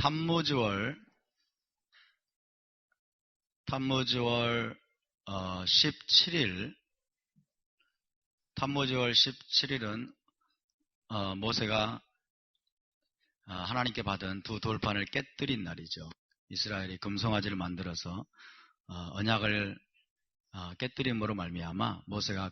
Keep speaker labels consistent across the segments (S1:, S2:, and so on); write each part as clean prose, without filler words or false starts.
S1: 탄무지월 17일, 탄무지월 17일은 모세가 하나님께 받은 두 돌판을 깨뜨린 날이죠. 이스라엘이 금송아지를 만들어서 언약을 깨뜨림으로 말미암아 모세가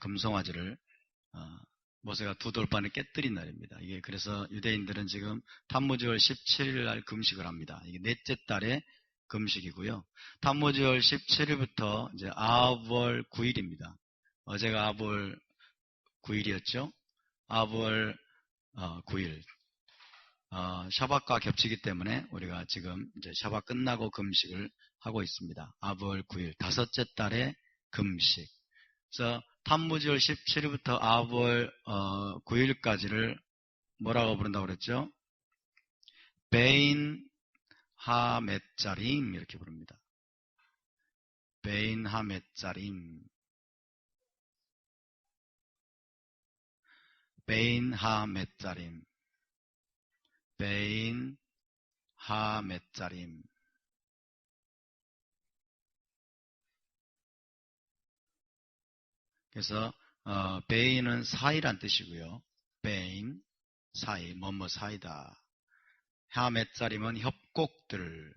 S1: 모세가 두 돌판을 깨뜨린 날입니다. 이게 그래서 유대인들은 지금 탄무지월 17일 날 금식을 합니다. 이게 넷째 달의 금식이고요. 탄무지월 17일부터 이제 아브월 9일입니다. 어제가 아브월 9일이었죠. 아브월 9일. 샤밧과 겹치기 때문에 우리가 지금 이제 샤밧 끝나고 금식을 하고 있습니다. 아브월 9일, 다섯째 달의 금식. 그래서 탄무지월 17일부터 아브월 9일까지를 뭐라고 부른다고 그랬죠? 베인 하멧자림 이렇게 부릅니다. 베인 하멧자림. 베인 하멧자림. 베인 하멧자림. 그래서 베인은 사이란 뜻이고요. 베인, 사이, 뭐뭐 사이다. 하멧자림은 협곡들.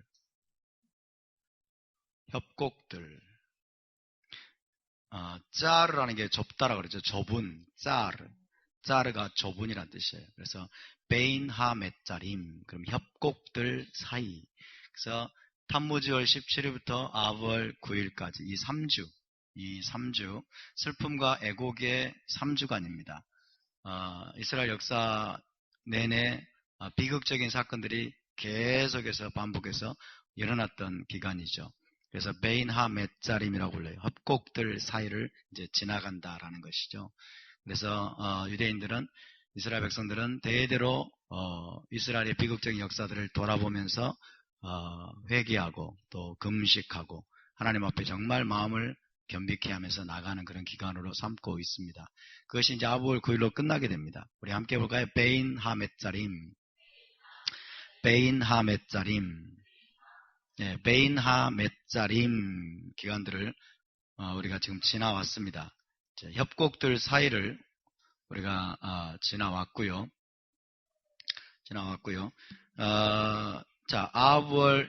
S1: 짜르라는 게 좁다라고 그러죠. 좁은, 짜르가 좁은이란 뜻이에요. 그래서 베인 하멧자림, 그럼 협곡들 사이. 그래서 탄무지월 17일부터 아브월 9일까지 이 3주 슬픔과 애곡의 3주간입니다. 이스라엘 역사 내내 비극적인 사건들이 계속해서 반복해서 일어났던 기간이죠. 그래서 베인 하멧자림이라고 불러요. 협곡들 사이를 이제 지나간다라는 것이죠. 그래서 유대인들은, 이스라엘 백성들은 대대로 이스라엘의 비극적인 역사들을 돌아보면서 회개하고 또 금식하고 하나님 앞에 정말 마음을 겸비케 하면서 나가는 그런 기간으로 삼고 있습니다. 그것이 이제 아브월 9일로 끝나게 됩니다. 우리 함께 볼까요? 베인 하멧자림. 베인 하멧자림. 네, 베인 하멧자림 기간들을 우리가 지금 지나왔습니다. 협곡들 사이를 우리가 지나왔고요. 자, 아브월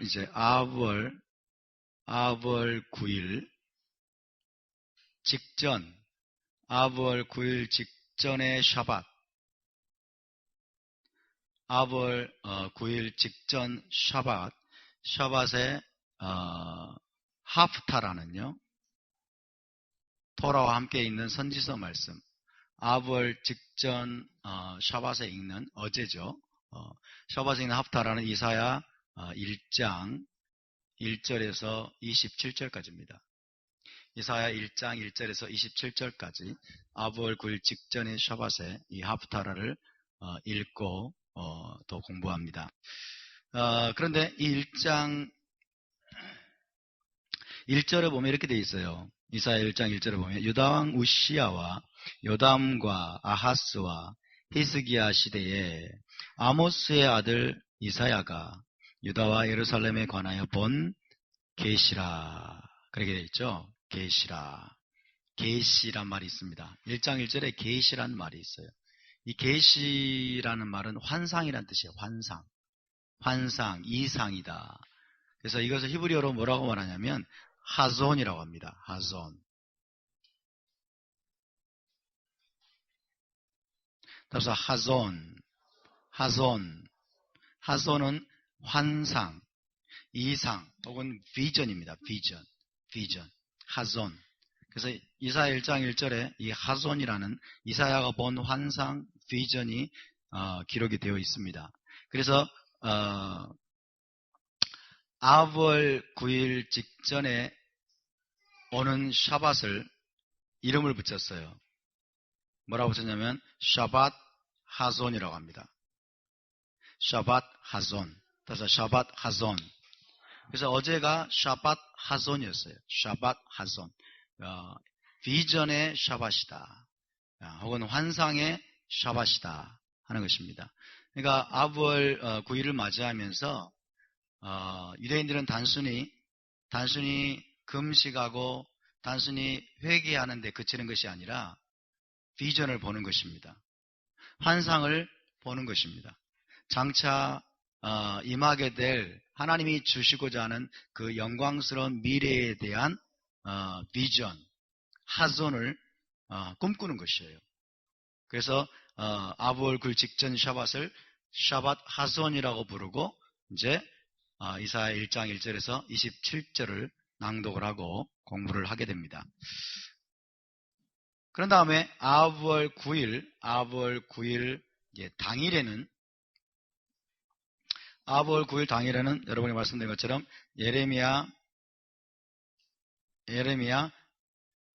S1: 9일 직전, 아브월 9일 직전의 샤밧, 아브월 9일 직전 샤밧의 하프타라는요, 토라와 함께 있는 선지서 말씀, 아브월 직전 샤밧에 읽는 어제죠. 샤밧에 있는 하프타라는 이사야 1장 1절에서 27절까지입니다. 이사야 1장 1절에서 27절까지 아브월 9일 직전의 샤밧에 이 하프타라를 읽고 또 공부합니다. 그런데 이 1장 1절에 보면 이렇게 되어 있어요. 이사야 1장 1절에 보면 유다왕 우시야와 요담과 아하스와 히스기야 시대에 아모스의 아들 이사야가 유다와 예루살렘에 관하여 본 계시라. 그렇게 되어 있죠. 계시란 말이 있습니다. 1장 1절에 계시란 말이 있어요. 이 계시라는 말은 환상이란 뜻이에요. 환상, 이상이다. 그래서 이것을 히브리어로 뭐라고 말하냐면 하존이라고 합니다. 하존. 그래서 하존은 환상, 이상 혹은 비전입니다. 비전, 하존. 그래서 이사야 1장 1절에 이 하존이라는 이사야가 본 환상, 비전이 기록이 되어 있습니다. 그래서 아브월 9일 직전에 오는 샤밧을 이름을 붙였어요. 뭐라고 붙였냐면 샤밧 하존이라고 합니다. 샤밧 하존. 그래서 샤밧 하존. 그래서 어제가 샤밧 하존이었어요. 샤밧 하존. 비전의 샤밧이다. 혹은 환상의 샤밧이다 하는 것입니다. 그러니까 아브월 9일을 맞이하면서 유대인들은 단순히 금식하고 단순히 회개하는 데 그치는 것이 아니라 비전을 보는 것입니다. 환상을 보는 것입니다. 장차 임하게 될 하나님이 주시고자 하는 그 영광스러운 미래에 대한 비전, 하존을 꿈꾸는 것이에요. 그래서 아부월 굴 직전 샤밧을 샤밧 하존이라고 부르고 이제 이사야 1장 1절에서 27절을 낭독을 하고 공부를 하게 됩니다. 그런 다음에 아부월 9일 당일에는 아부월 9일 당일에는 여러분이 말씀드린 것처럼 예레미야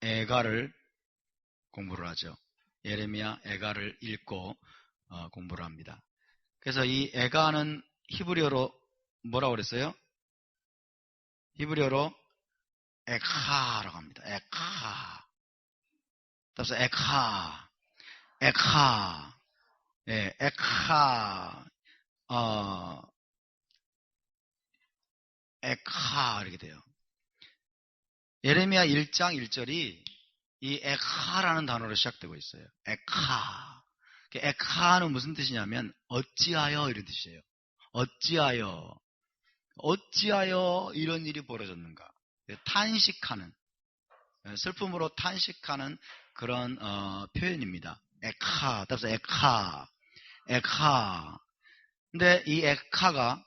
S1: 에가를 공부를 하죠. 예레미야 에가를 읽고 공부를 합니다. 그래서 이 에가는 히브리어로 뭐라고 그랬어요? 히브리어로 에카라고 합니다. 에카. 따라서 에카. 예, 에카 이렇게 돼요. 예레미야 1장 1절이 이 에카라는 단어로 시작되고 있어요. 에카. 에카는 무슨 뜻이냐면 어찌하여 이런 뜻이에요. 어찌하여 이런 일이 벌어졌는가. 탄식하는, 슬픔으로 탄식하는 그런 표현입니다. 에카. 따라서 에카. 근데 이 에카가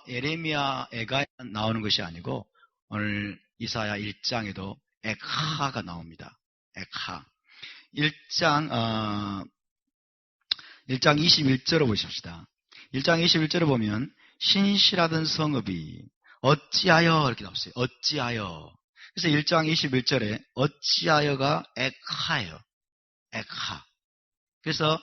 S1: 예레미야 에가에 나오는 것이 아니고 오늘 이사야 1장에도 에카가 나옵니다. 에카. 1장 21절을 보십시다. 1장 21절을 보면 신실하던 성읍이 어찌하여 이렇게 나왔어요. 어찌하여. 그래서 1장 21절에 어찌하여가 에카예요. 에카. 그래서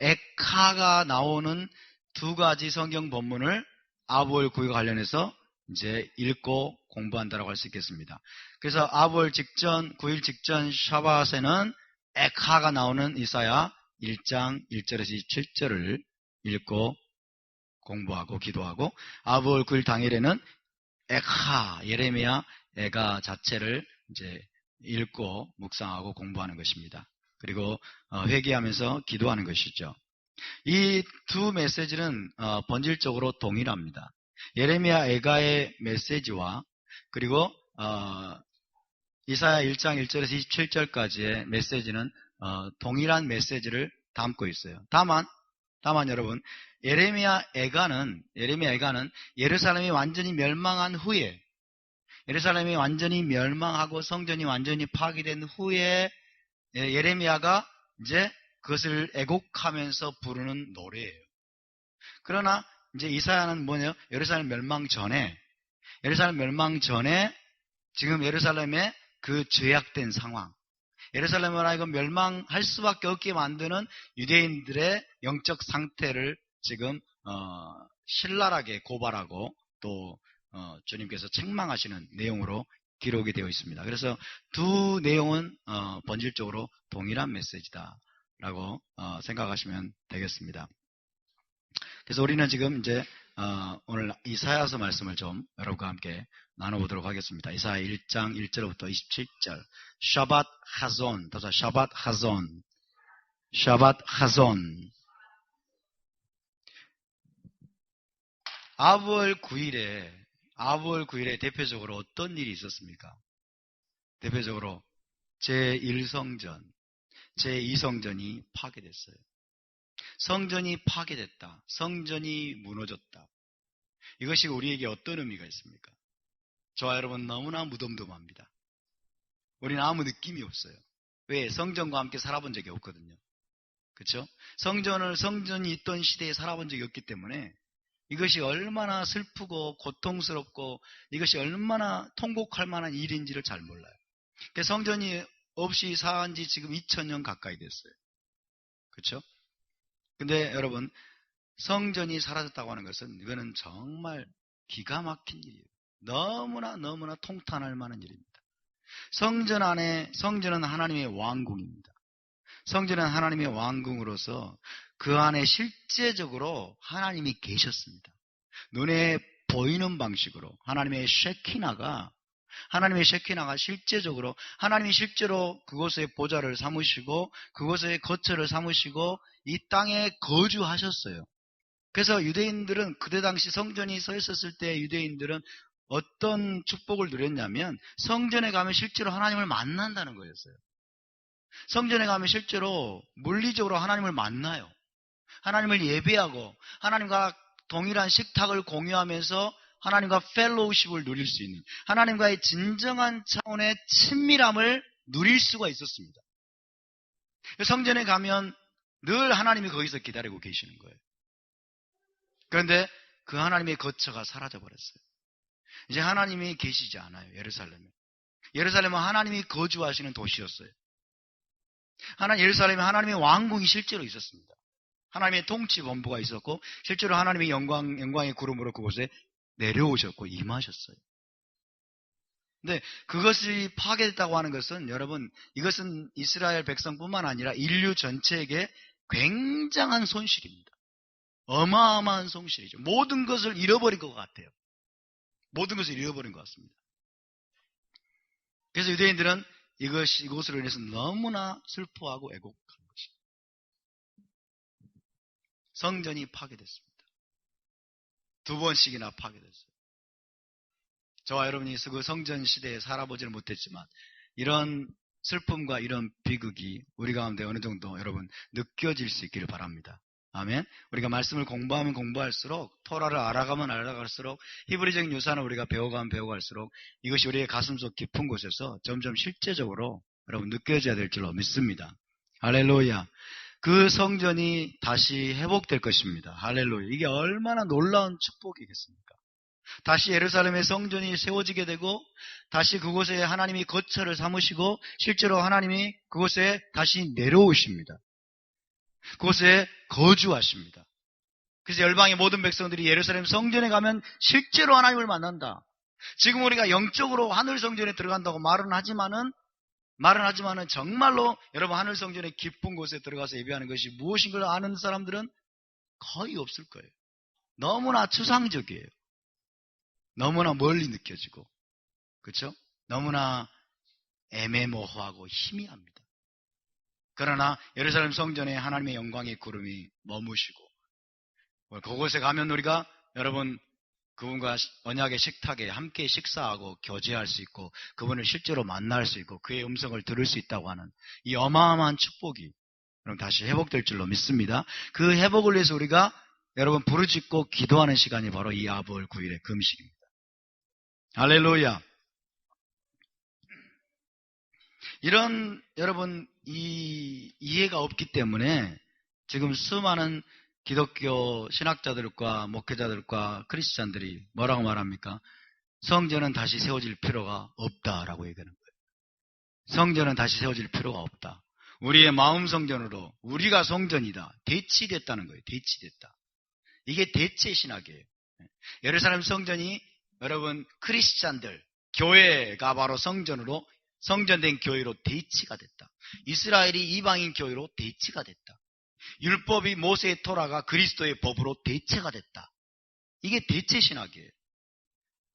S1: 에카가 나오는 두 가지 성경 본문을 아부월 9일과 관련해서 이제 읽고 공부한다라고 할 수 있겠습니다. 그래서 아부월 직전 9일 직전 샤밧에는 에카가 나오는 이사야 1장 1절에서 27절을 읽고 공부하고 기도하고 아부월 9일 당일에는 에카 예레미야 에가 자체를 이제 읽고 묵상하고 공부하는 것입니다. 그리고 회개하면서 기도하는 것이죠. 이 두 메시지는 본질적으로 동일합니다. 예레미야 에가의 메시지와 그리고 이사야 1장 1절에서 27절까지의 메시지는 동일한 메시지를 담고 있어요. 다만 여러분 예레미야 에가는 예루살렘이 완전히 멸망한 후에 예루살렘이 완전히 멸망하고 성전이 완전히 파괴된 후에 예레미야가 이제 그것을 애곡하면서 부르는 노래예요. 그러나 이제 이사야는 뭐냐? 예루살렘 멸망 전에 지금 예루살렘의 그 죄악된 상황, 예루살렘을 하여금 멸망할 수밖에 없게 만드는 유대인들의 영적 상태를 지금 신랄하게 고발하고 또 주님께서 책망하시는 내용으로 기록이 되어 있습니다. 그래서 두 내용은 본질적으로 동일한 메시지다라고 생각하시면 되겠습니다. 그래서 우리는 지금 이제 오늘 이사야서 말씀을 좀 여러분과 함께 나눠보도록 하겠습니다. 이사야 1장 1절부터 27절 샤밧 하존, 따라서 샤밧 하존. 아부월 9일에 대표적으로 어떤 일이 있었습니까? 대표적으로 제1성전, 제2성전이 파괴됐어요. 성전이 파괴됐다. 성전이 무너졌다. 이것이 우리에게 어떤 의미가 있습니까? 저와 여러분 너무나 무덤덤합니다. 우리는 아무 느낌이 없어요. 왜? 성전과 함께 살아본 적이 없거든요. 그렇죠? 성전이 있던 시대에 살아본 적이 없기 때문에 이것이 얼마나 슬프고 고통스럽고 이것이 얼마나 통곡할 만한 일인지를 잘 몰라요. 성전이 없이 산 지 지금 2000년 가까이 됐어요. 그렇죠? 근데 여러분 성전이 사라졌다고 하는 것은 이거는 정말 기가 막힌 일이에요. 너무나 통탄할 만한 일입니다. 성전은 하나님의 왕궁입니다. 성전은 하나님의 왕궁으로서 그 안에 실제적으로 하나님이 계셨습니다. 눈에 보이는 방식으로 하나님의 셰키나가 실제적으로 하나님이 실제로 그곳에 보좌를 삼으시고 그곳에 거처를 삼으시고 이 땅에 거주하셨어요. 그래서 유대인들은 그때 당시 성전이 서 있었을 때 유대인들은 어떤 축복을 누렸냐면 성전에 가면 실제로 하나님을 만난다는 거였어요. 성전에 가면 실제로 물리적으로 하나님을 만나요. 하나님을 예배하고 하나님과 동일한 식탁을 공유하면서 하나님과 펠로우십을 누릴 수 있는 하나님과의 진정한 차원의 친밀함을 누릴 수가 있었습니다. 성전에 가면 늘 하나님이 거기서 기다리고 계시는 거예요. 그런데 그 하나님의 거처가 사라져버렸어요. 이제 하나님이 계시지 않아요. 예루살렘은 하나님이 거주하시는 도시였어요. 예루살렘에 하나님의 왕궁이 실제로 있었습니다. 하나님의 통치 본부가 있었고 실제로 하나님의 영광의 구름으로 그곳에 내려오셨고 임하셨어요. 근데 그것이 파괴됐다고 하는 것은 여러분 이것은 이스라엘 백성뿐만 아니라 인류 전체에게 굉장한 손실입니다. 어마어마한 손실이죠. 모든 것을 잃어버린 것 같아요. 모든 것을 잃어버린 것 같습니다. 그래서 유대인들은 이것으로 인해서 너무나 슬퍼하고 애곡한 것입니다. 성전이 파괴됐습니다. 2번씩이나 파괴됐어요. 저와 여러분이 그 성전 시대에 살아보지는 못했지만 이런 슬픔과 이런 비극이 우리 가운데 어느 정도 여러분 느껴질 수 있기를 바랍니다. 아멘. 우리가 말씀을 공부하면 공부할수록 토라를 알아가면 알아갈수록 히브리적인 유산을 우리가 배워가면 배워갈수록 이것이 우리의 가슴속 깊은 곳에서 점점 실제적으로 여러분 느껴져야 될 줄로 믿습니다. 할렐루야. 그 성전이 다시 회복될 것입니다. 할렐루야. 이게 얼마나 놀라운 축복이겠습니까? 다시 예루살렘의 성전이 세워지게 되고 다시 그곳에 하나님이 거처를 삼으시고 실제로 하나님이 그곳에 다시 내려오십니다. 그곳에 거주하십니다. 그래서 열방의 모든 백성들이 예루살렘 성전에 가면 실제로 하나님을 만난다. 지금 우리가 영적으로 하늘 성전에 들어간다고 말은 하지만은 정말로 여러분 하늘 성전의 깊은 곳에 들어가서 예배하는 것이 무엇인가를 아는 사람들은 거의 없을 거예요. 너무나 추상적이에요. 너무나 멀리 느껴지고, 그렇죠? 너무나 애매모호하고 희미합니다. 그러나 예루살렘 성전에 하나님의 영광의 구름이 머무시고 그곳에 가면 우리가 여러분 그분과 언약의 식탁에 함께 식사하고 교제할 수 있고 그분을 실제로 만날 수 있고 그의 음성을 들을 수 있다고 하는 이 어마어마한 축복이 여러분 다시 회복될 줄로 믿습니다. 그 회복을 위해서 우리가 여러분 부르짖고 기도하는 시간이 바로 이 아볼 9일의 금식입니다. 할렐루야. 이런 여러분 이해가 없기 때문에 지금 수많은 기독교 신학자들과 목회자들과 크리스찬들이 뭐라고 말합니까? 성전은 다시 세워질 필요가 없다라고 얘기하는 거예요. 성전은 다시 세워질 필요가 없다. 우리의 마음 성전으로 우리가 성전이다. 대치됐다는 거예요. 대치됐다. 이게 대체 신학이에요. 예루살렘 성전이 여러분 크리스찬들 교회가 바로 성전으로 성전된 교회로 대치가 됐다. 이스라엘이 이방인 교회로 대치가 됐다. 율법이 모세의 토라가 그리스도의 법으로 대체가 됐다. 이게 대체 신학이에요.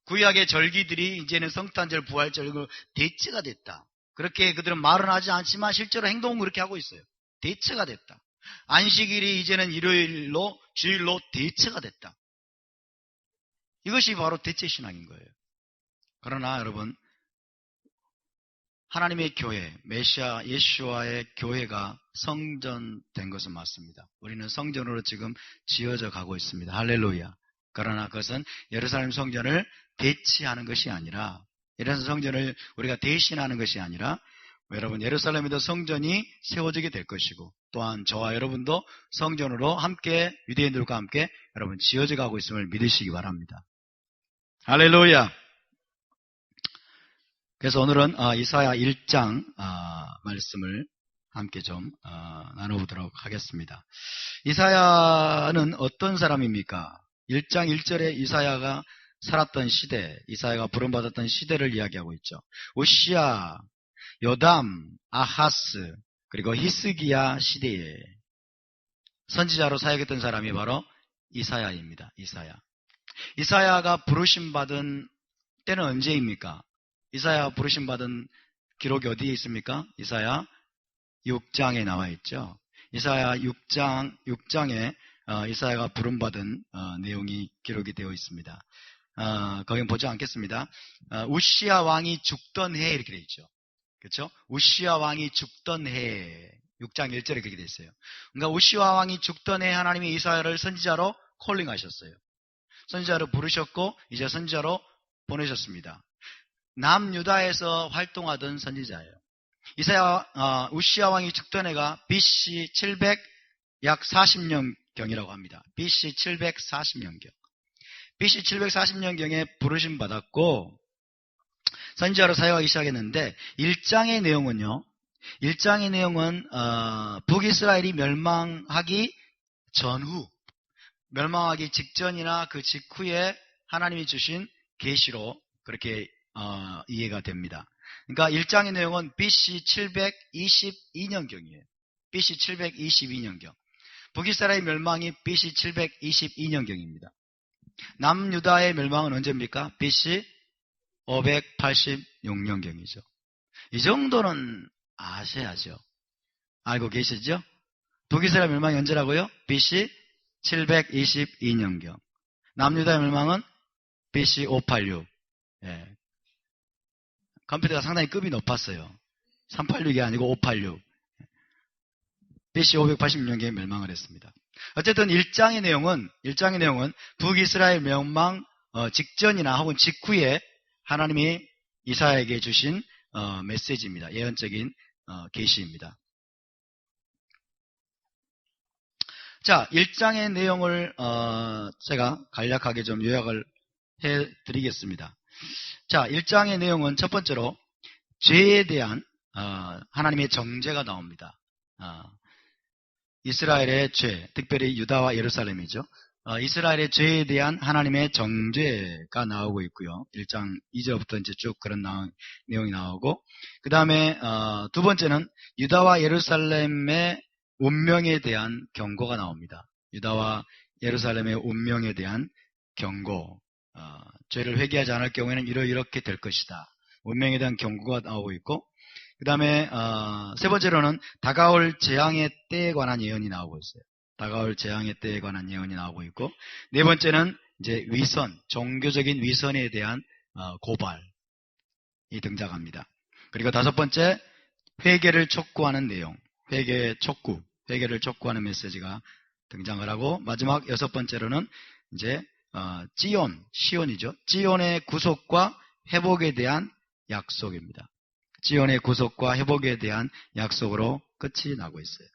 S1: 구약의 절기들이 이제는 성탄절, 부활절로 대체가 됐다. 그렇게 그들은 말은 하지 않지만 실제로 행동은 그렇게 하고 있어요. 대체가 됐다. 안식일이 이제는 일요일로 주일로 대체가 됐다. 이것이 바로 대체 신학인 거예요. 그러나 여러분 하나님의 교회, 메시아 예수와의 교회가 성전된 것은 맞습니다. 우리는 성전으로 지금 지어져 가고 있습니다. 할렐루야. 그러나 그것은 예루살렘 성전을 대치하는 것이 아니라 예루살렘 성전을 우리가 대신하는 것이 아니라 여러분 예루살렘에도 성전이 세워지게 될 것이고 또한 저와 여러분도 성전으로 함께 유대인들과 함께 여러분 지어져 가고 있음을 믿으시기 바랍니다. 할렐루야. 그래서 오늘은 이사야 1장 말씀을 함께 좀 나눠보도록 하겠습니다. 이사야는 어떤 사람입니까? 1장 1절에 이사야가 살았던 시대, 이사야가 부름받았던 시대를 이야기하고 있죠. 우시야, 요담, 아하스, 그리고 히스기야 시대에 선지자로 사역했던 사람이 바로 이사야입니다. 이사야. 이사야가 부르심 받은 때는 언제입니까? 이사야 부르심 받은 기록이 어디에 있습니까? 이사야 6장에 나와 있죠. 이사야 6장에 이사야가 부름받은 내용이 기록이 되어 있습니다. 거긴 보지 않겠습니다. 우시야 왕이 죽던 해 이렇게 되어 있죠. 그렇죠? 우시야 왕이 죽던 해 6장 1절에 그렇게 되어 있어요. 그러니까 우시야 왕이 죽던 해 하나님이 이사야를 선지자로 콜링하셨어요. 선지자로 부르셨고 이제 선지자로 보내셨습니다. 남유다에서 활동하던 선지자예요. 우시야 왕이 죽던 해가 BC 700 약 40년경이라고 합니다. BC 740년경. BC 740년경에 부르심 받았고 선지자로 사역하기 시작했는데 1장의 내용은 북이스라엘이 멸망하기 전후, 멸망하기 직전이나 그 직후에 하나님이 주신 계시로 그렇게 이해가 됩니다. 그러니까 1장의 내용은 BC 722년경이에요. BC 722년경. 북이스라엘 멸망이 BC 722년경입니다. 남유다의 멸망은 언제입니까? BC 586년경이죠. 이 정도는 아셔야죠. 알고 계시죠? 북이스라엘 멸망이 언제라고요? BC 722년경. 남유다의 멸망은 BC 586. 예. 컴퓨터가 상당히 급이 높았어요. 386이 아니고 586. BC 586년경에 멸망을 했습니다. 어쨌든 1장의 내용은 북이스라엘 멸망 직전이나 혹은 직후에 하나님이 이사야에게 주신 메시지입니다. 예언적인 계시입니다. 자, 1장의 내용을 제가 간략하게 좀 요약을 해드리겠습니다. 자, 1장의 내용은 첫 번째로 죄에 대한 하나님의 정죄가 나옵니다. 이스라엘의 죄, 특별히 유다와 예루살렘이죠. 이스라엘의 죄에 대한 하나님의 정죄가 나오고 있고요. 1장 2절부터 이제 쭉 그런 내용이 나오고, 그 다음에 두 번째는 유다와 예루살렘의 운명에 대한 경고가 나옵니다. 유다와 예루살렘의 운명에 대한 경고, 죄를 회개하지 않을 경우에는 이렇게 될 것이다. 운명에 대한 경고가 나오고 있고, 그 다음에 세 번째로는 다가올 재앙의 때에 관한 예언이 나오고 있어요. 다가올 재앙의 때에 관한 예언이 나오고 있고, 네 번째는 이제 위선, 종교적인 위선에 대한 고발이 등장합니다. 그리고 다섯 번째, 회개를 촉구하는 내용, 회개를 촉구하는 메시지가 등장을 하고, 마지막 여섯 번째로는 이제 시온이죠. 시온의 구속과 회복에 대한 약속입니다. 지온의 구속과 회복에 대한 약속으로 끝이 나고 있어요.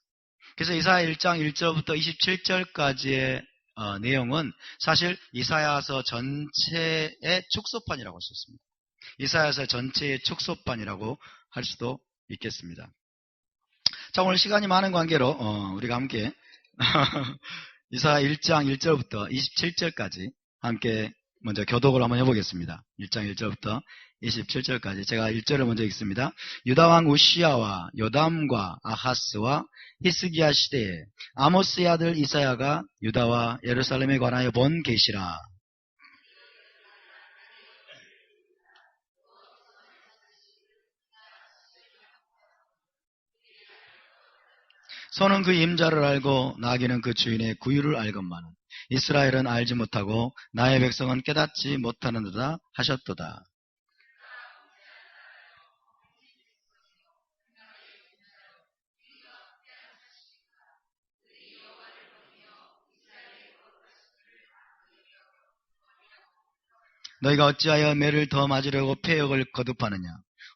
S1: 그래서 이사야 1장 1절부터 27절까지의 내용은 사실 이사야서 전체의 축소판이라고 할 수 있습니다. 이사야서 전체의 축소판이라고 할 수도 있겠습니다. 자, 오늘 시간이 많은 관계로 우리가 함께 이사야 1장 1절부터 27절까지 함께 먼저 교독을 한번 해보겠습니다. 1장 1절부터 27절까지 제가 1절을 먼저 읽습니다. 유다왕 우시야와 요담과 아하스와 히스기야 시대에 아모스의 아들 이사야가 유다와 예루살렘에 관하여 본 계시라. 소는 그 임자를 알고 나귀는 그 주인의 구유를 알건만은 이스라엘은 알지 못하고 나의 백성은 깨닫지 못하는도다 하셨도다. 너희가 어찌하여 매를 더 맞으려고 폐역을 거듭하느냐.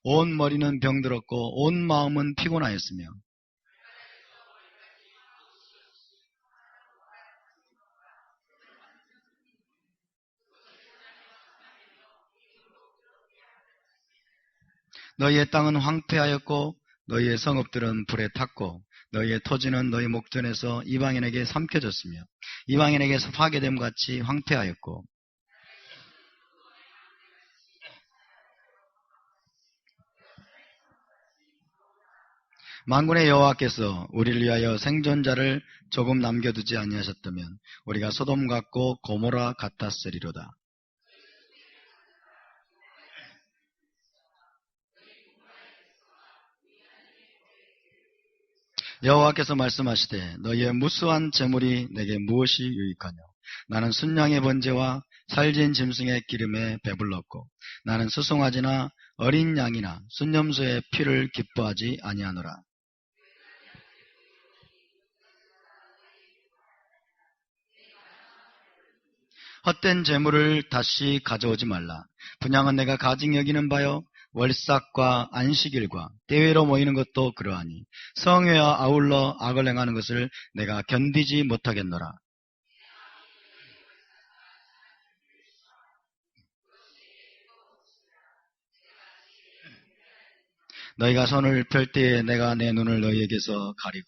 S1: 온 머리는 병들었고 온 마음은 피곤하였으며 너희의 땅은 황폐하였고 너희의 성읍들은 불에 탔고 너희의 토지는 너희 목전에서 이방인에게 삼켜졌으며 이방인에게서 파괴됨 같이 황폐하였고 만군의 여호와께서 우리를 위하여 생존자를 조금 남겨두지 아니하셨다면 우리가 소돔 같고 고모라 같았으리로다. 여호와께서 말씀하시되 너희의 무수한 재물이 내게 무엇이 유익하냐. 나는 순양의 번제와 살진 짐승의 기름에 배불렀고 나는 수송아지나 어린 양이나 순념소의 피를 기뻐하지 아니하노라. 헛된 재물을 다시 가져오지 말라. 분향은 내가 가증 여기는 바요 월삭과 안식일과 대회로 모이는 것도 그러하니 성회와 아울러 악을 행하는 것을 내가 견디지 못하겠노라. 너희가 손을 펼 때에 내가 내 눈을 너희에게서 가리고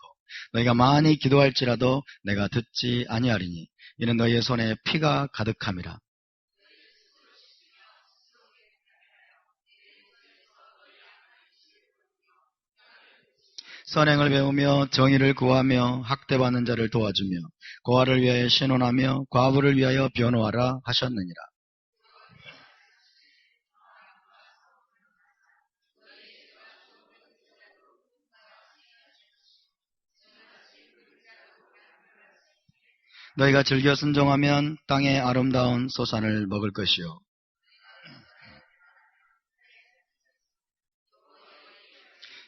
S1: 너희가 많이 기도할지라도 내가 듣지 아니하리니 이는 너희의 손에 피가 가득함이라. 선행을 배우며 정의를 구하며 학대받는 자를 도와주며 고아를 위하여 신원하며 과부를 위하여 변호하라 하셨느니라. 너희가 즐겨 순종하면 땅의 아름다운 소산을 먹을 것이요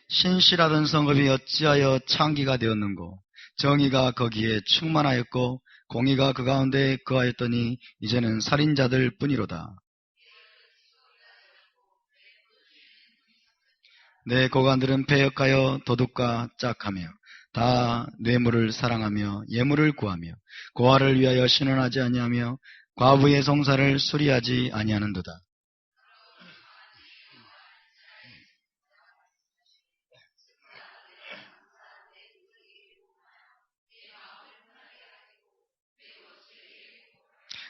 S1: 신실하던 성읍이 어찌하여 창기가 되었는고 정의가 거기에 충만하였고 공의가 그 가운데 거하였더니 이제는 살인자들 뿐이로다. 내 고관들은 패역하여 도둑과 짝하며 다 뇌물을 사랑하며 예물을 구하며 고아를 위하여 신원하지 아니하며 과부의 송사를 수리하지 아니하는도다.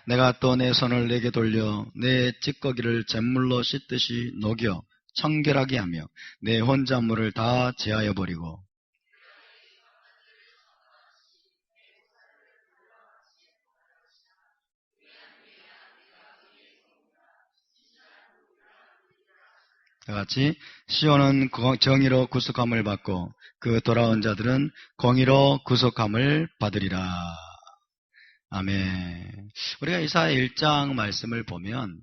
S1: 내가 또 내 손을 내게 돌려 내 찌꺼기를 잿물로 씻듯이 녹여 청결하게 하며 내 혼잣물을 다 제하여 버리고 다같이 시온은 정의로 구속함을 받고 그 돌아온 자들은 공의로 구속함을 받으리라. 아멘. 우리가 이사야 1장 말씀을 보면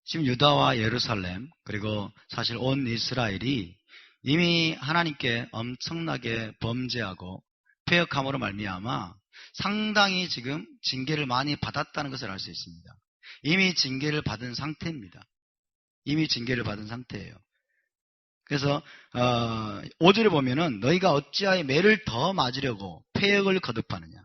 S1: 지금 유다와 예루살렘 그리고 사실 온 이스라엘이 이미 하나님께 엄청나게 범죄하고 패역함으로 말미암아 상당히 지금 징계를 많이 받았다는 것을 알 수 있습니다. 이미 징계를 받은 상태입니다. 이미 징계를 받은 상태예요. 그래서 5절에 보면은 너희가 어찌하여 매를 더 맞으려고 패역을 거듭하느냐.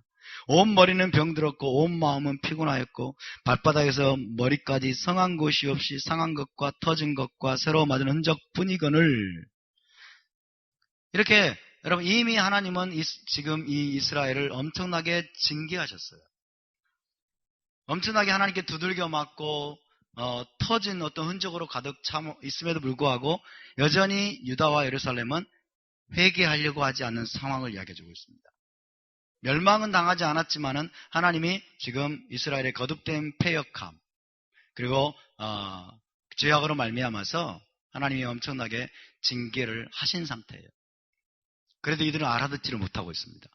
S1: 온 머리는 병들었고 온 마음은 피곤하였고 발바닥에서 머리까지 성한 곳이 없이 상한 것과 터진 것과 새로 맞은 흔적뿐이거늘. 이렇게 여러분 이미 하나님은 지금 이 이스라엘을 엄청나게 징계하셨어요. 엄청나게 하나님께 두들겨 맞고 터진 어떤 흔적으로 가득 차 있음에도 불구하고 여전히 유다와 예루살렘은 회개하려고 하지 않는 상황을 이야기해주고 있습니다. 멸망은 당하지 않았지만은 하나님이 지금 이스라엘의 거듭된 패역함 그리고 죄악으로 말미암아서 하나님이 엄청나게 징계를 하신 상태예요. 그래도 이들은 알아듣지를 못하고 있습니다.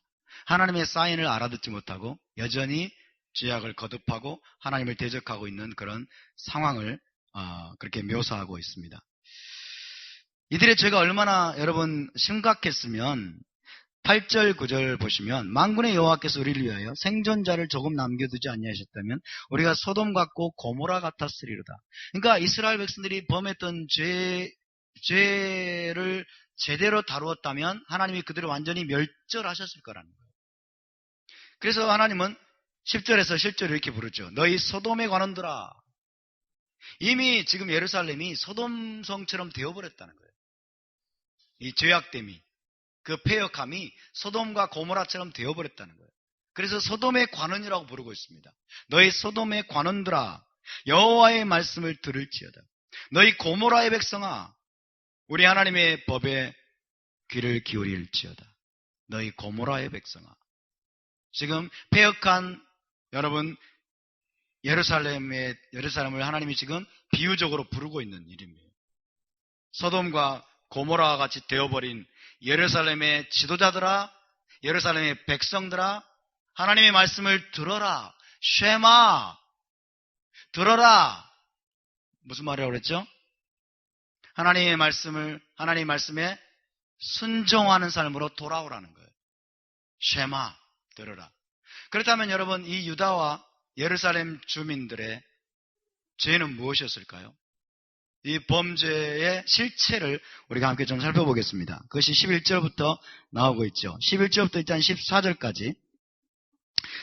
S1: 하나님의 사인을 알아듣지 못하고 여전히 죄악을 거듭하고 하나님을 대적하고 있는 그런 상황을 그렇게 묘사하고 있습니다. 이들의 죄가 얼마나 여러분 심각했으면 8절 9절 보시면 만군의 여호와께서 우리를 위하여 생존자를 조금 남겨두지 아니하셨다면 우리가 소돔 같고 고모라 같았으리로다. 그러니까 이스라엘 백성들이 범했던 죄를 제대로 다루었다면 하나님이 그들을 완전히 멸절하셨을 거라는 거예요. 그래서 하나님은 10절에서 실제로 이렇게 부르죠. 너희 소돔의 관원들아. 이미 지금 예루살렘이 소돔성처럼 되어버렸다는 거예요. 이 죄악됨이, 그 패역함이 소돔과 고모라처럼 되어버렸다는 거예요. 그래서 소돔의 관원이라고 부르고 있습니다. 너희 소돔의 관원들아, 여호와의 말씀을 들을지어다. 너희 고모라의 백성아, 우리 하나님의 법에 귀를 기울일지어다. 너희 고모라의 백성아. 지금 패역한 여러분 예루살렘을 하나님이 지금 비유적으로 부르고 있는 이름이에요. 소돔과 고모라와 같이 되어버린 예루살렘의 지도자들아, 예루살렘의 백성들아, 하나님의 말씀을 들어라. 쉐마, 들어라. 무슨 말이라고 그랬죠? 하나님의 말씀에 순종하는 삶으로 돌아오라는 거예요. 쉐마, 들어라. 그렇다면 여러분, 이 유다와 예루살렘 주민들의 죄는 무엇이었을까요? 이 범죄의 실체를 우리가 함께 좀 살펴보겠습니다. 그것이 11절부터 나오고 있죠. 11절부터 일단 14절까지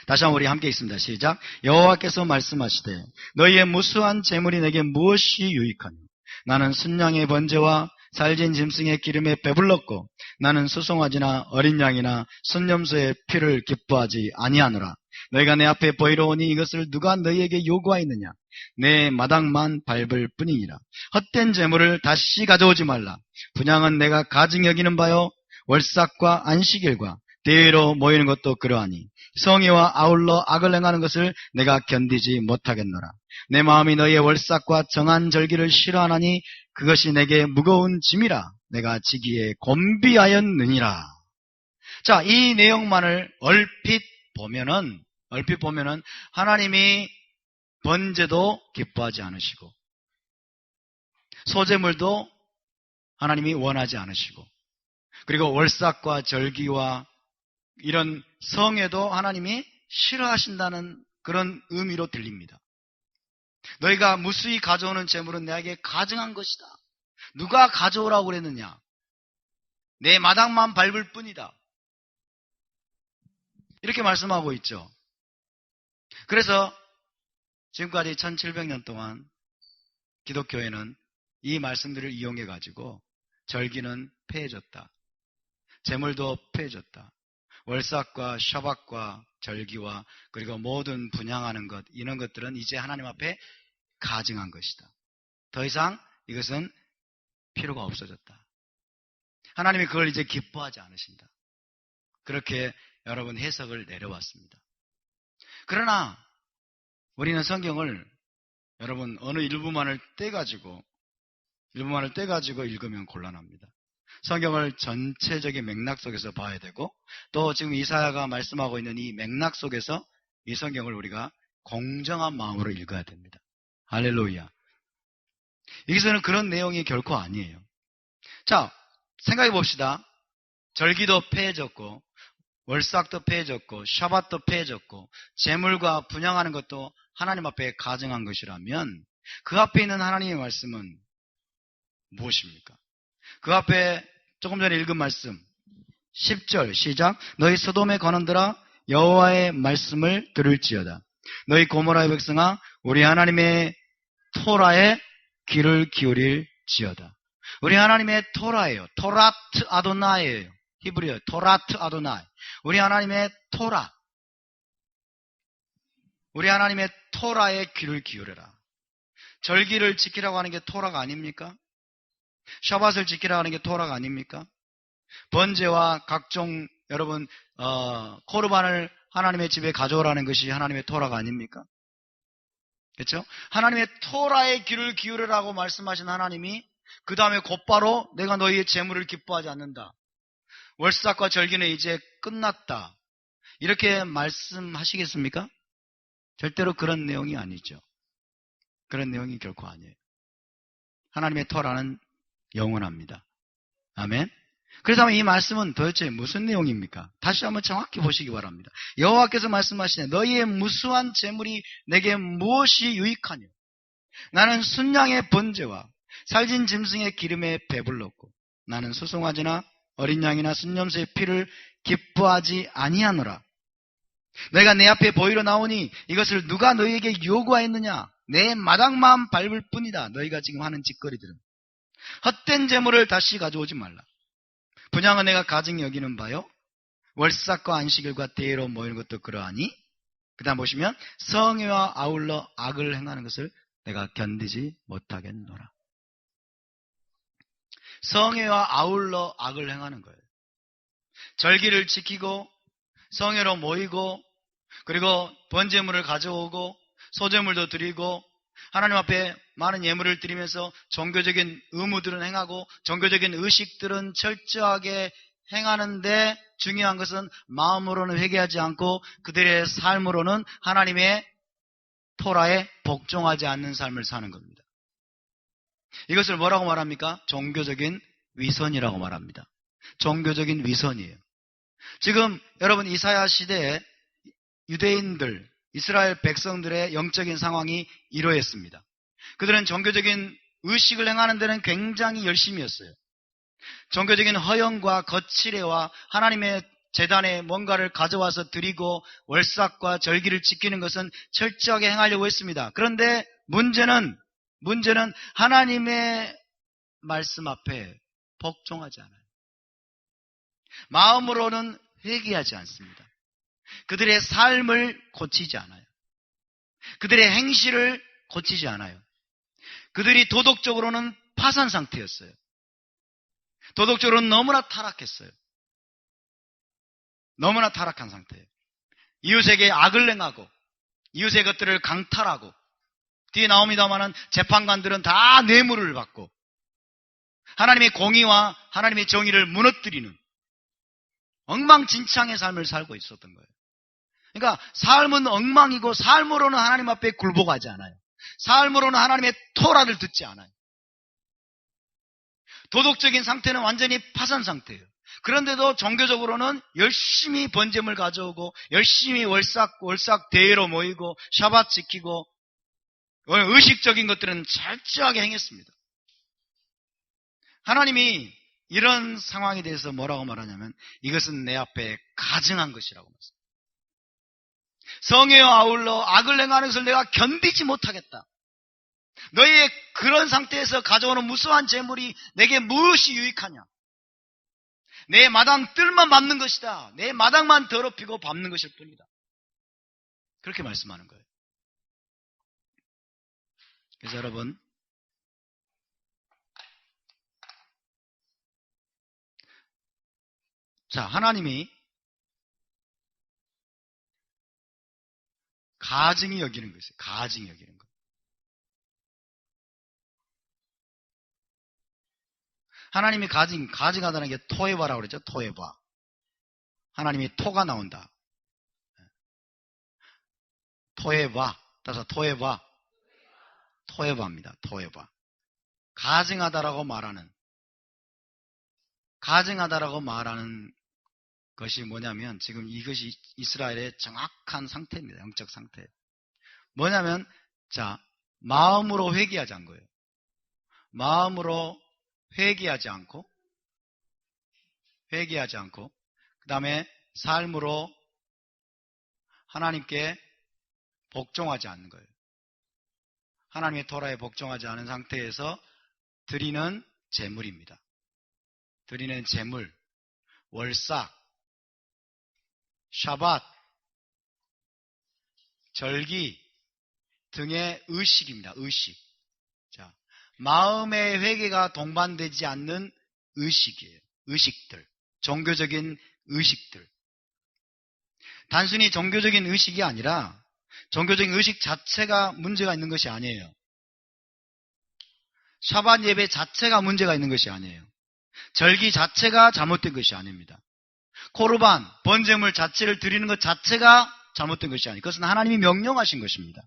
S1: 다시 한번 우리 함께 있습니다. 시작. 여호와께서 말씀하시되 너희의 무수한 재물이 내게 무엇이 유익하뇨? 나는 순양의 번제와 살진 짐승의 기름에 배불렀고 나는 수송아지나 어린 양이나 순념소의 피를 기뻐하지 아니하노라. 너희가 내 앞에 보이러 오니 이것을 누가 너희에게 요구하였느냐? 내 마당만 밟을 뿐이니라. 헛된 재물을 다시 가져오지 말라. 분향은 내가 가증 여기는 바요 월삭과 안식일과 대회로 모이는 것도 그러하니 성의와 아울러 악을 행하는 것을 내가 견디지 못하겠노라. 내 마음이 너희의 월삭과 정한 절기를 싫어하나니 그것이 내게 무거운 짐이라. 내가 지기에 곤비하였느니라. 자, 이 내용만을 얼핏 보면은 하나님이 번제도 기뻐하지 않으시고 소제물도 하나님이 원하지 않으시고 그리고 월삭과 절기와 이런 성회도 하나님이 싫어하신다는 그런 의미로 들립니다. 너희가 무수히 가져오는 재물은 내게 가증한 것이다. 누가 가져오라고 그랬느냐? 내 마당만 밟을 뿐이다. 이렇게 말씀하고 있죠. 그래서 지금까지 1700년 동안 기독교회는 이 말씀들을 이용해가지고 절기는 폐해졌다. 재물도 폐해졌다. 월삭과 샤밧과 절기와 그리고 모든 분향하는 것 이런 것들은 이제 하나님 앞에 가증한 것이다. 더 이상 이것은 필요가 없어졌다. 하나님이 그걸 이제 기뻐하지 않으신다. 그렇게 여러분 해석을 내려왔습니다. 그러나 우리는 성경을 여러분 어느 일부만을 떼가지고 읽으면 곤란합니다. 성경을 전체적인 맥락 속에서 봐야 되고 또 지금 이사야가 말씀하고 있는 이 맥락 속에서 이 성경을 우리가 공정한 마음으로 읽어야 됩니다. 할렐루야. 여기서는 그런 내용이 결코 아니에요. 자, 생각해 봅시다. 절기도 폐해졌고 월삭도 폐해졌고 샤밧도 폐해졌고 재물과 분향하는 것도 하나님 앞에 가증한 것이라면 그 앞에 있는 하나님의 말씀은 무엇입니까? 그 앞에 조금 전에 읽은 말씀 10절 시작. 너희 소돔의 관원들아 여호와의 말씀을 들을지어다. 너희 고모라의 백성아 우리 하나님의 토라에 귀를 기울일지어다. 우리 하나님의 토라예요. 토라트 아도나이예요. 히브리어 토라트 아도나이. 우리 하나님의 토라. 우리 하나님의 토라에 귀를 기울여라. 절기를 지키라고 하는 게 토라가 아닙니까? 샤밧을 지키라고 하는 게 토라가 아닙니까? 번제와 각종 여러분 코르반을 하나님의 집에 가져오라는 것이 하나님의 토라가 아닙니까? 그렇죠? 하나님의 토라에 귀를 기울여라고 말씀하신 하나님이 그 다음에 곧바로 내가 너희의 재물을 기뻐하지 않는다. 월삭과 절기는 이제 끝났다. 이렇게 말씀하시겠습니까? 절대로 그런 내용이 아니죠. 그런 내용이 결코 아니에요. 하나님의 토라는 영원합니다. 아멘. 그래서 이 말씀은 도대체 무슨 내용입니까? 다시 한번 정확히 보시기 바랍니다. 여호와께서 말씀하시네 너희의 무수한 재물이 내게 무엇이 유익하뇨? 나는 순양의 번제와 살진 짐승의 기름에 배불렀고 나는 수송아지나 어린 양이나 순념소의 피를 기뻐하지 아니하노라. 내가 내 앞에 보이러 나오니 이것을 누가 너희에게 요구하였느냐? 내 마당만 밟을 뿐이다. 너희가 지금 하는 짓거리들은. 헛된 재물을 다시 가져오지 말라. 분향은 내가 가증히 여기는 바요. 월삭과 안식일과 대회로 모이는 것도 그러하니. 그 다음 보시면 성회와 아울러 악을 행하는 것을 내가 견디지 못하겠노라. 성회와 아울러 악을 행하는 거예요. 절기를 지키고 성회로 모이고 그리고 번제물을 가져오고 소제물도 드리고 하나님 앞에 많은 예물을 드리면서 종교적인 의무들은 행하고 종교적인 의식들은 철저하게 행하는데 중요한 것은 마음으로는 회개하지 않고 그들의 삶으로는 하나님의 토라에 복종하지 않는 삶을 사는 겁니다. 이것을 뭐라고 말합니까? 종교적인 위선이라고 말합니다. 종교적인 위선이에요. 지금 여러분 이사야 시대에 유대인들, 이스라엘 백성들의 영적인 상황이 이러했습니다. 그들은 종교적인 의식을 행하는 데는 굉장히 열심히 했어요. 종교적인 허영과 거칠애와 하나님의 제단에 뭔가를 가져와서 드리고 월삭과 절기를 지키는 것은 철저하게 행하려고 했습니다. 그런데 문제는 하나님의 말씀 앞에 복종하지 않아요. 마음으로는 회개하지 않습니다. 그들의 삶을 고치지 않아요. 그들의 행실을 고치지 않아요. 그들이 도덕적으로는 파산 상태였어요. 도덕적으로는 너무나 타락했어요. 너무나 타락한 상태예요. 이웃에게 악을 행하고 이웃의 것들을 강탈하고 뒤에 나옵니다마는 재판관들은 다 뇌물을 받고 하나님의 공의와 하나님의 정의를 무너뜨리는 엉망진창의 삶을 살고 있었던 거예요. 그러니까 삶은 엉망이고 삶으로는 하나님 앞에 굴복하지 않아요. 삶으로는 하나님의 토라를 듣지 않아요. 도덕적인 상태는 완전히 파산 상태예요. 그런데도 종교적으로는 열심히 번제물 가져오고 열심히 월삭 대회로 모이고 샤밧 지키고 의식적인 것들은 철저하게 행했습니다. 하나님이 이런 상황에 대해서 뭐라고 말하냐면 이것은 내 앞에 가증한 것이라고 말합니다. 성회와 아울러 악을 행하는 것을 내가 견디지 못하겠다. 너희의 그런 상태에서 가져오는 무수한 재물이 내게 무엇이 유익하냐? 내 마당 뜰만 밟는 것이다. 내 마당만 더럽히고 밟는 것일 뿐이다. 그렇게 말씀하는 거예요. 그래서 여러분, 자, 하나님이 가증히 여기는 것이에요. 가증히 여기는 것. 하나님이 가증하다는 게 토에바라고 그러죠. 토에바. 하나님이 토가 나온다. 토에바. 따라서 토에바. 토에바입니다. 토에바. 가증하다라고 말하는 것이 뭐냐면 지금 이것이 이스라엘의 정확한 상태입니다. 영적 상태. 뭐냐면 자, 마음으로 회개하지 않은 거예요. 마음으로 회개하지 않고 그 다음에 삶으로 하나님께 복종하지 않는 거예요. 하나님의 토라에 복종하지 않은 상태에서 드리는 제물입니다. 드리는 제물, 월삭, 샤밧, 절기 등의 의식입니다. 의식. 자, 마음의 회개가 동반되지 않는 의식이에요. 의식들. 종교적인 의식들. 단순히 종교적인 의식이 아니라 종교적인 의식 자체가 문제가 있는 것이 아니에요. 샤밧 예배 자체가 문제가 있는 것이 아니에요. 절기 자체가 잘못된 것이 아닙니다. 코르반, 번제물 자체를 드리는 것 자체가 잘못된 것이 아니에요. 그것은 하나님이 명령하신 것입니다.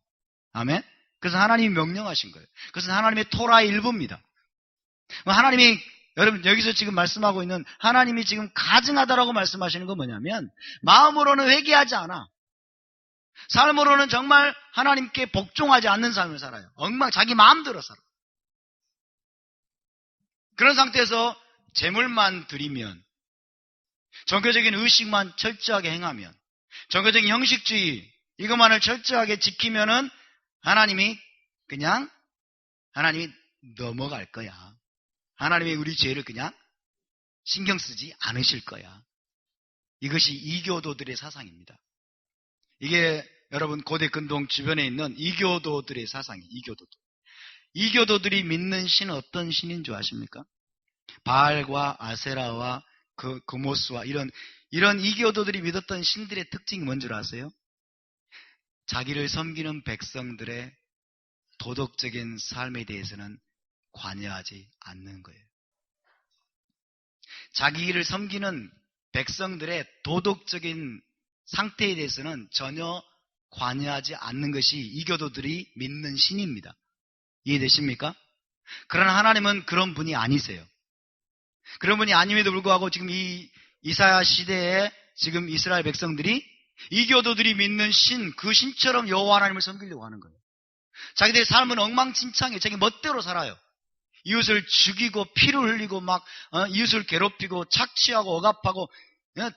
S1: 아멘? 그것은 하나님이 명령하신 거예요. 그것은 하나님의 토라의 일부입니다. 하나님이 여러분 여기서 지금 말씀하고 있는 하나님이 지금 가증하다라고 말씀하시는 건 뭐냐면 마음으로는 회개하지 않아. 삶으로는 정말 하나님께 복종하지 않는 삶을 살아요. 자기 마음대로 살아. 그런 상태에서 제물만 드리면 종교적인 의식만 철저하게 행하면 종교적인 형식주의 이것만을 철저하게 지키면은 하나님이 넘어갈 거야. 하나님이 우리 죄를 그냥 신경 쓰지 않으실 거야. 이것이 이교도들의 사상입니다. 이게 여러분 고대 근동 주변에 있는 이교도들의 사상이에요. 이교도들이 믿는 신은 어떤 신인 줄 아십니까? 바알과 아세라와 그모스와 이런 이교도들이 믿었던 신들의 특징이 뭔 줄 아세요? 자기를 섬기는 백성들의 도덕적인 삶에 대해서는 관여하지 않는 거예요. 자기를 섬기는 백성들의 도덕적인 상태에 대해서는 전혀 관여하지 않는 것이 이교도들이 믿는 신입니다. 이해되십니까? 그러나 하나님은 그런 분이 아니세요. 그런 분이 아님에도 불구하고 지금 이 이사야 시대에 지금 이스라엘 백성들이 이교도들이 믿는 신, 그 신처럼 여호와 하나님을 섬기려고 하는 거예요. 자기들의 삶은 엉망진창이에요. 자기 멋대로 살아요. 이웃을 죽이고 피를 흘리고 막 이웃을 괴롭히고 착취하고 억압하고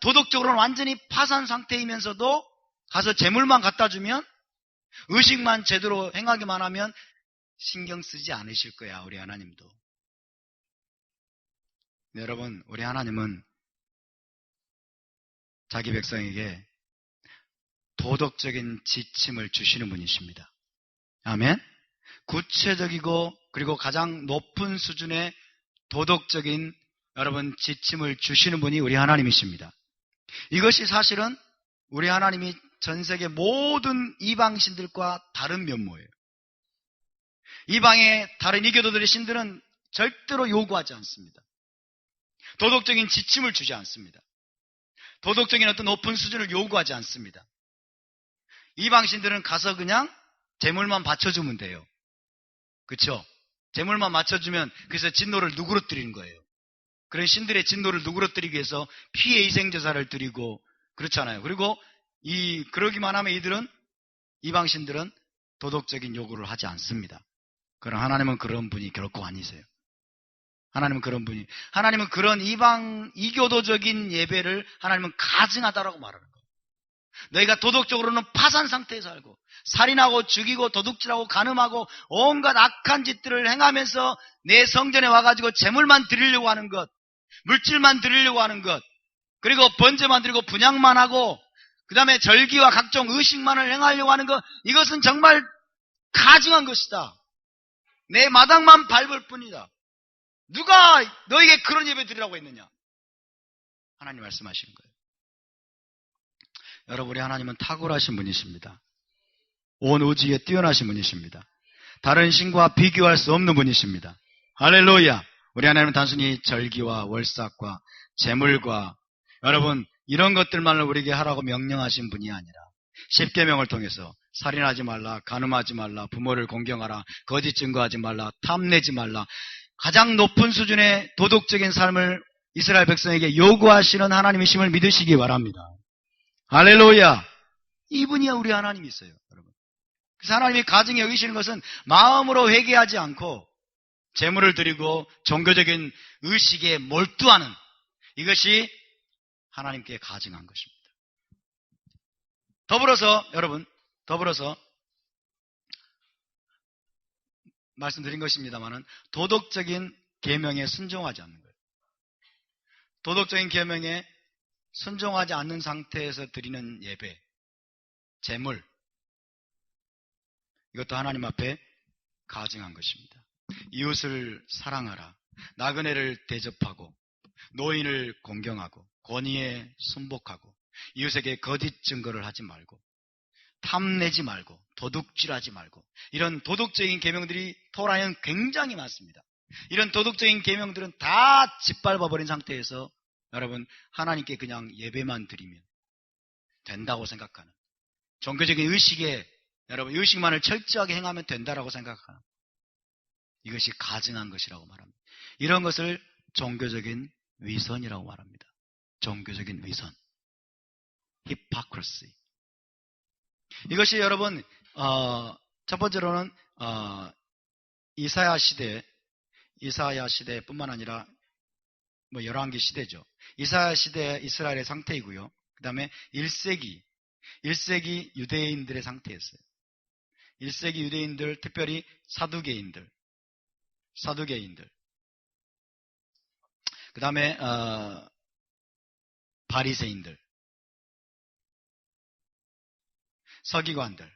S1: 도덕적으로는 완전히 파산 상태이면서도 가서 재물만 갖다 주면 의식만 제대로 행하기만 하면 신경 쓰지 않으실 거야, 우리 하나님도. 네, 여러분, 우리 하나님은 자기 백성에게 도덕적인 지침을 주시는 분이십니다. 아멘. 구체적이고 그리고 가장 높은 수준의 도덕적인 여러분 지침을 주시는 분이 우리 하나님이십니다. 이것이 사실은 우리 하나님이 전 세계 모든 이방신들과 다른 면모예요. 이방의 다른 이교도들의 신들은 절대로 요구하지 않습니다. 도덕적인 지침을 주지 않습니다. 도덕적인 어떤 높은 수준을 요구하지 않습니다. 이방신들은 가서 그냥 재물만 바쳐주면 돼요. 그렇죠? 재물만 맞춰주면 그래서 진노를 누그러뜨리는 거예요. 그런 신들의 진노를 누그러뜨리기 위해서 피의 희생제사를 드리고 그렇잖아요. 그리고 그러기만 하면 이방신들은 도덕적인 요구를 하지 않습니다. 그러나 하나님은 그런 분이 결코 아니세요. 하나님은 그런 이교도적인 예배를 하나님은 가증하다라고 말하는 거예요. 너희가 도덕적으로는 파산 상태에서 살고 살인하고 죽이고 도둑질하고 간음하고 온갖 악한 짓들을 행하면서 내 성전에 와가지고 재물만 드리려고 하는 것, 물질만 드리려고 하는 것, 그리고 번제만 드리고 분향만 하고 그 다음에 절기와 각종 의식만을 행하려고 하는 것, 이것은 정말 가증한 것이다. 내 마당만 밟을 뿐이다. 누가 너에게 그런 예배 드리라고 했느냐? 하나님 말씀하시는 거예요. 여러분, 우리 하나님은 탁월하신 분이십니다. 온 우주에 뛰어나신 분이십니다. 다른 신과 비교할 수 없는 분이십니다. 할렐루야. 우리 하나님은 단순히 절기와 월삭과 제물과 여러분 이런 것들만을 우리에게 하라고 명령하신 분이 아니라 십계명을 통해서 살인하지 말라, 간음하지 말라, 부모를 공경하라, 거짓 증거하지 말라, 탐내지 말라, 가장 높은 수준의 도덕적인 삶을 이스라엘 백성에게 요구하시는 하나님이심을 믿으시기 바랍니다. 할렐루야. 이분이 우리 하나님이세요, 여러분. 그래서 하나님이 가증히 여기시는 것은 마음으로 회개하지 않고 제물을 드리고 종교적인 의식에 몰두하는 이것이 하나님께 가증한 것입니다. 더불어서 말씀드린 것입니다만은 도덕적인 계명에 순종하지 않는 거예요. 도덕적인 계명에 순종하지 않는 상태에서 드리는 예배, 제물, 이것도 하나님 앞에 가증한 것입니다. 이웃을 사랑하라, 나그네를 대접하고 노인을 공경하고 권위에 순복하고 이웃에게 거짓 증거를 하지 말고 탐내지 말고 도둑질하지 말고 이런 도덕적인 계명들이 토라에는 굉장히 많습니다. 이런 도덕적인 계명들은 다 짓밟아버린 상태에서 여러분 하나님께 그냥 예배만 드리면 된다고 생각하는 종교적인 의식에 여러분 의식만을 철저하게 행하면 된다라고 생각하는 이것이 가증한 것이라고 말합니다. 이런 것을 종교적인 위선이라고 말합니다. 종교적인 위선, 히포크리시. 이것이 여러분 첫 번째로는 이사야 시대뿐만 아니라 열왕기 시대죠. 이사야 시대 이스라엘의 상태이고요. 그 다음에 1세기 유대인들의 상태였어요. 1세기 유대인들, 특별히 사두개인들. 그 다음에 바리새인들, 서기관들,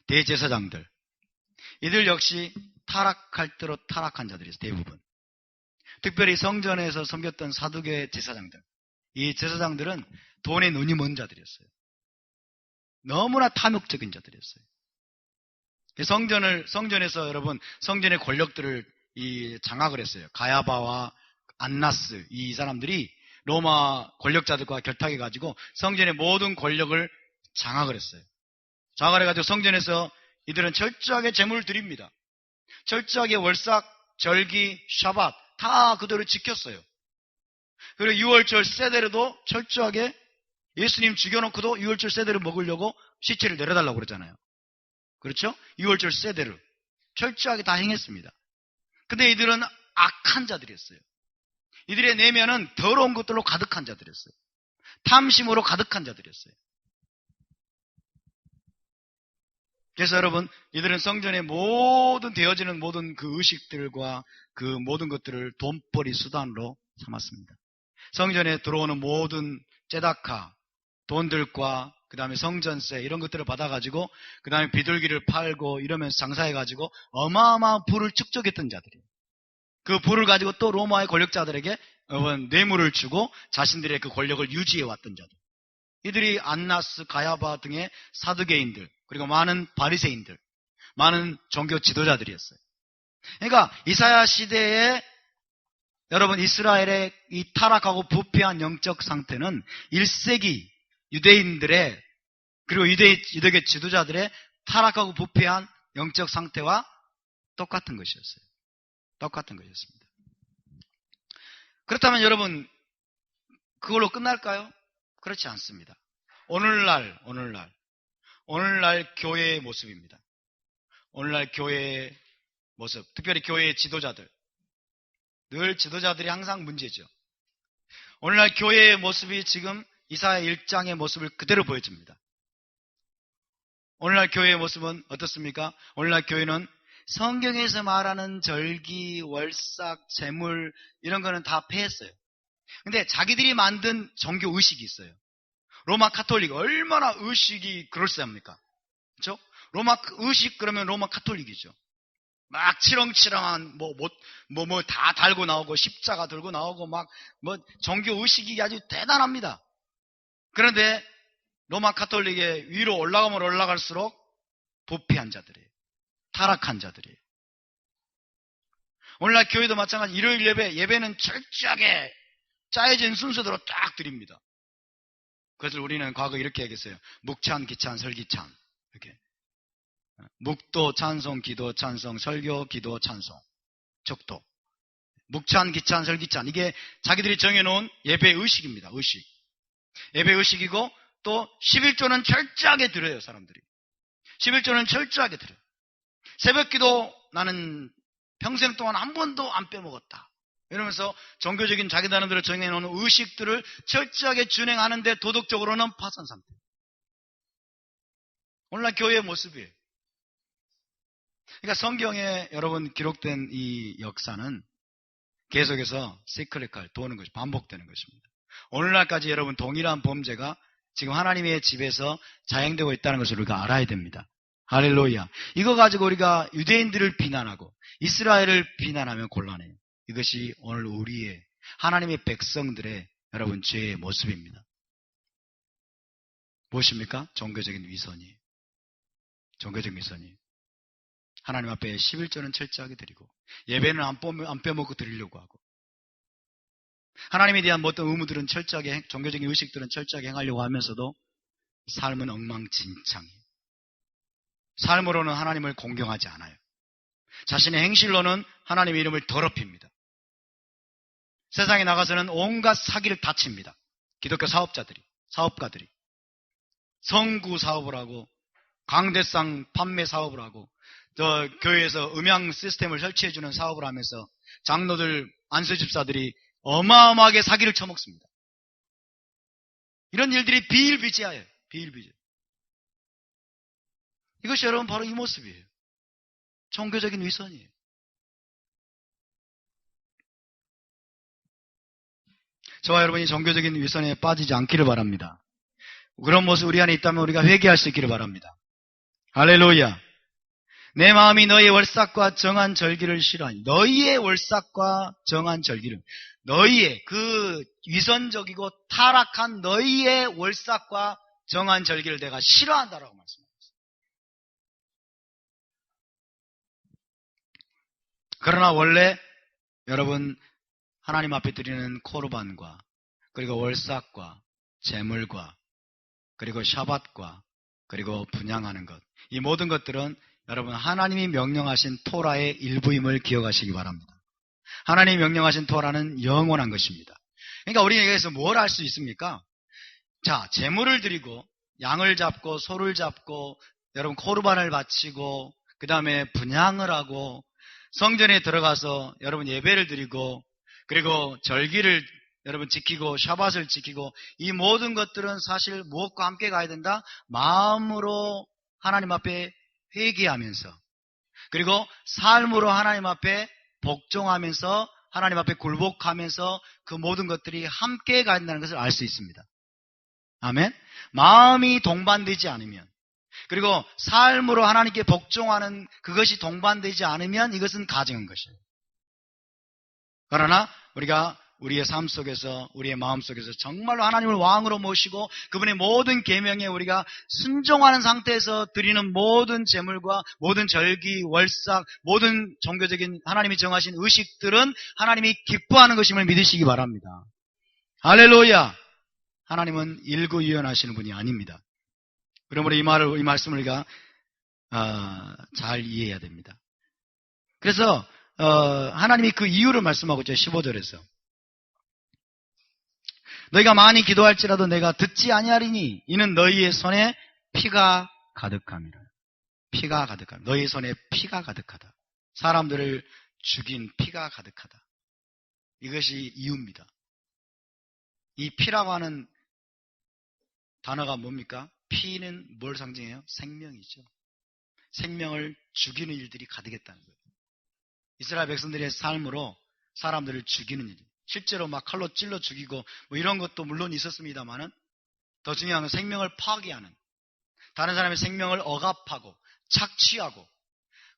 S1: 대제사장들, 이들 역시 타락할 대로 타락한 자들이었어요. 대부분. 특별히 성전에서 섬겼던 사두개 제사장들. 이 제사장들은 돈에 눈이 먼 자들이었어요. 너무나 탐욕적인 자들이었어요. 성전에서 여러분, 성전의 권력들을 장악을 했어요. 가야바와 안나스, 이 사람들이 로마 권력자들과 결탁해가지고 성전의 모든 권력을 장악을 했어요. 장악을 해가지고 성전에서 이들은 철저하게 제물을 드립니다. 철저하게 월삭, 절기, 샤밧 다 그대로 지켰어요. 그리고 유월절 세대로도 철저하게 예수님 죽여놓고도 유월절 세대를 먹으려고 시체를 내려달라고 그러잖아요. 그렇죠? 유월절 세대를 철저하게 다 행했습니다. 근데 이들은 악한 자들이었어요. 이들의 내면은 더러운 것들로 가득한 자들이었어요. 탐심으로 가득한 자들이었어요. 그래서 여러분, 이들은 성전에 되어지는 모든 그 의식들과 그 모든 것들을 돈벌이 수단으로 삼았습니다. 성전에 들어오는 모든 째다카, 돈들과 그 다음에 성전세 이런 것들을 받아가지고 그 다음에 비둘기를 팔고 이러면서 장사해가지고 어마어마한 부를 축적했던 자들이에요. 그 부를 가지고 또 로마의 권력자들에게 뇌물을 주고 자신들의 그 권력을 유지해왔던 자들. 이들이 안나스, 가야바 등의 사두개인들, 그리고 많은 바리새인들, 많은 종교 지도자들이었어요. 그러니까 이사야 시대에 여러분 이스라엘의 이 타락하고 부패한 영적 상태는 1세기 유대인들의 그리고 유대계 지도자들의 타락하고 부패한 영적 상태와 똑같은 것이었어요. 똑같은 것이었습니다. 그렇다면 여러분 그걸로 끝날까요? 그렇지 않습니다. 오늘날 교회의 모습입니다. 오늘날 교회의 모습, 특별히 교회의 지도자들. 늘 지도자들이 항상 문제죠. 오늘날 교회의 모습이 지금 이사야 1장의 모습을 그대로 보여줍니다. 오늘날 교회의 모습은 어떻습니까? 오늘날 교회는 성경에서 말하는 절기, 월삭, 제물 이런 거는 다 폐했어요. 근데 자기들이 만든 종교 의식이 있어요. 로마 카톨릭 얼마나 의식이 그럴싸합니까? 그렇죠? 로마 의식 그러면 로마 카톨릭이죠. 막 치렁치렁한 뭐 다 달고 나오고 십자가 들고 나오고 막 종교 의식이 아주 대단합니다. 그런데 로마 카톨릭의 위로 올라가면 올라갈수록 부패한 자들이에요. 타락한 자들이에요. 오늘날 교회도 마찬가지. 일요일 예배는 철저하게 짜여진 순서대로 딱 드립니다. 그것을 우리는 과거 이렇게 얘기했어요. 묵찬, 기찬, 설기찬. 이렇게. 묵도, 찬송, 기도, 찬송, 설교, 기도, 찬송. 적도. 묵찬, 기찬, 설기찬. 이게 자기들이 정해놓은 예배 의식입니다. 의식. 예배 의식이고 또 11조는 철저하게 드려요. 사람들이. 11조는 철저하게 드려요. 새벽기도 나는 평생 동안 한 번도 안 빼먹었다. 이러면서 종교적인 자기 나름대로 정해놓은 의식들을 철저하게 준행하는데 도덕적으로는 파산 상태. 오늘날 교회의 모습이에요. 그러니까 성경에 여러분 기록된 이 역사는 계속해서 시클리컬 도는 것이 반복되는 것입니다. 오늘날까지 여러분 동일한 범죄가 지금 하나님의 집에서 자행되고 있다는 것을 우리가 알아야 됩니다. 할렐루야. 이거 가지고 우리가 유대인들을 비난하고 이스라엘을 비난하면 곤란해요. 이것이 오늘 우리의 하나님의 백성들의 여러분 죄의 모습입니다. 무엇입니까? 종교적인 위선이에요. 종교적인 위선이에요. 하나님 앞에 11조는 철저하게 드리고 예배는 안 빼먹고 드리려고 하고 하나님에 대한 어떤 의무들은 철저하게 종교적인 의식들은 철저하게 행하려고 하면서도 삶은 엉망진창이에요. 삶으로는 하나님을 공경하지 않아요. 자신의 행실로는 하나님의 이름을 더럽힙니다. 세상에 나가서는 온갖 사기를 다 칩니다. 기독교 사업가들이 성구 사업을 하고 강대상 판매 사업을 하고 교회에서 음향 시스템을 설치해주는 사업을 하면서 장로들, 안수집사들이 어마어마하게 사기를 쳐먹습니다. 이런 일들이 비일비재해요. 비일비재. 이것이 여러분 바로 이 모습이에요. 종교적인 위선이에요. 저와 여러분이 종교적인 위선에 빠지지 않기를 바랍니다. 그런 모습 우리 안에 있다면 우리가 회개할 수 있기를 바랍니다. 할렐루야. 내 마음이 너희의 월삭과 정한 절기를 싫어하니. 너희의 월삭과 정한 절기를, 너희의 그 위선적이고 타락한 너희의 월삭과 정한 절기를 내가 싫어한다라고 말씀합니다. 그러나 원래 여러분 하나님 앞에 드리는 코르반과 그리고 월삭과 제물과 그리고 샤밧과 그리고 분향하는 것, 이 모든 것들은 여러분 하나님이 명령하신 토라의 일부임을 기억하시기 바랍니다. 하나님이 명령하신 토라는 영원한 것입니다. 그러니까 우리가 여기서 뭘 할 수 있습니까? 자, 제물을 드리고 양을 잡고 소를 잡고 여러분 코르반을 바치고 그 다음에 분향을 하고 성전에 들어가서 여러분 예배를 드리고 그리고 절기를 여러분 지키고 샤밧을 지키고, 이 모든 것들은 사실 무엇과 함께 가야 된다? 마음으로 하나님 앞에 회개하면서 그리고 삶으로 하나님 앞에 복종하면서 하나님 앞에 굴복하면서 그 모든 것들이 함께 가야 된다는 것을 알 수 있습니다. 아멘. 마음이 동반되지 않으면 그리고 삶으로 하나님께 복종하는 그것이 동반되지 않으면 이것은 가증한 것이에요. 그러나 우리가 우리의 삶 속에서 우리의 마음 속에서 정말로 하나님을 왕으로 모시고 그분의 모든 계명에 우리가 순종하는 상태에서 드리는 모든 제물과 모든 절기, 월삭, 모든 종교적인 하나님이 정하신 의식들은 하나님이 기뻐하는 것임을 믿으시기 바랍니다. 할렐루야. 하나님은 일구이연하시는 분이 아닙니다. 그러므로 이 말씀을 우리가 잘 이해해야 됩니다. 그래서 하나님이 그 이유를 말씀하고 있죠. 15절에서 너희가 많이 기도할지라도 내가 듣지 아니하리니 이는 너희의 손에 피가 가득함이라. 피가 가득함. 너희 손에 피가 가득하다. 사람들을 죽인 피가 가득하다. 이것이 이유입니다. 이 피라고 하는 단어가 뭡니까? 피는 뭘 상징해요? 생명이죠. 생명을 죽이는 일들이 가득했다는 거예요. 이스라엘 백성들의 삶으로 사람들을 죽이는 일, 실제로 막 칼로 찔러 죽이고 뭐 이런 것도 물론 있었습니다만은 더 중요한 건 생명을 파괴하는, 다른 사람의 생명을 억압하고 착취하고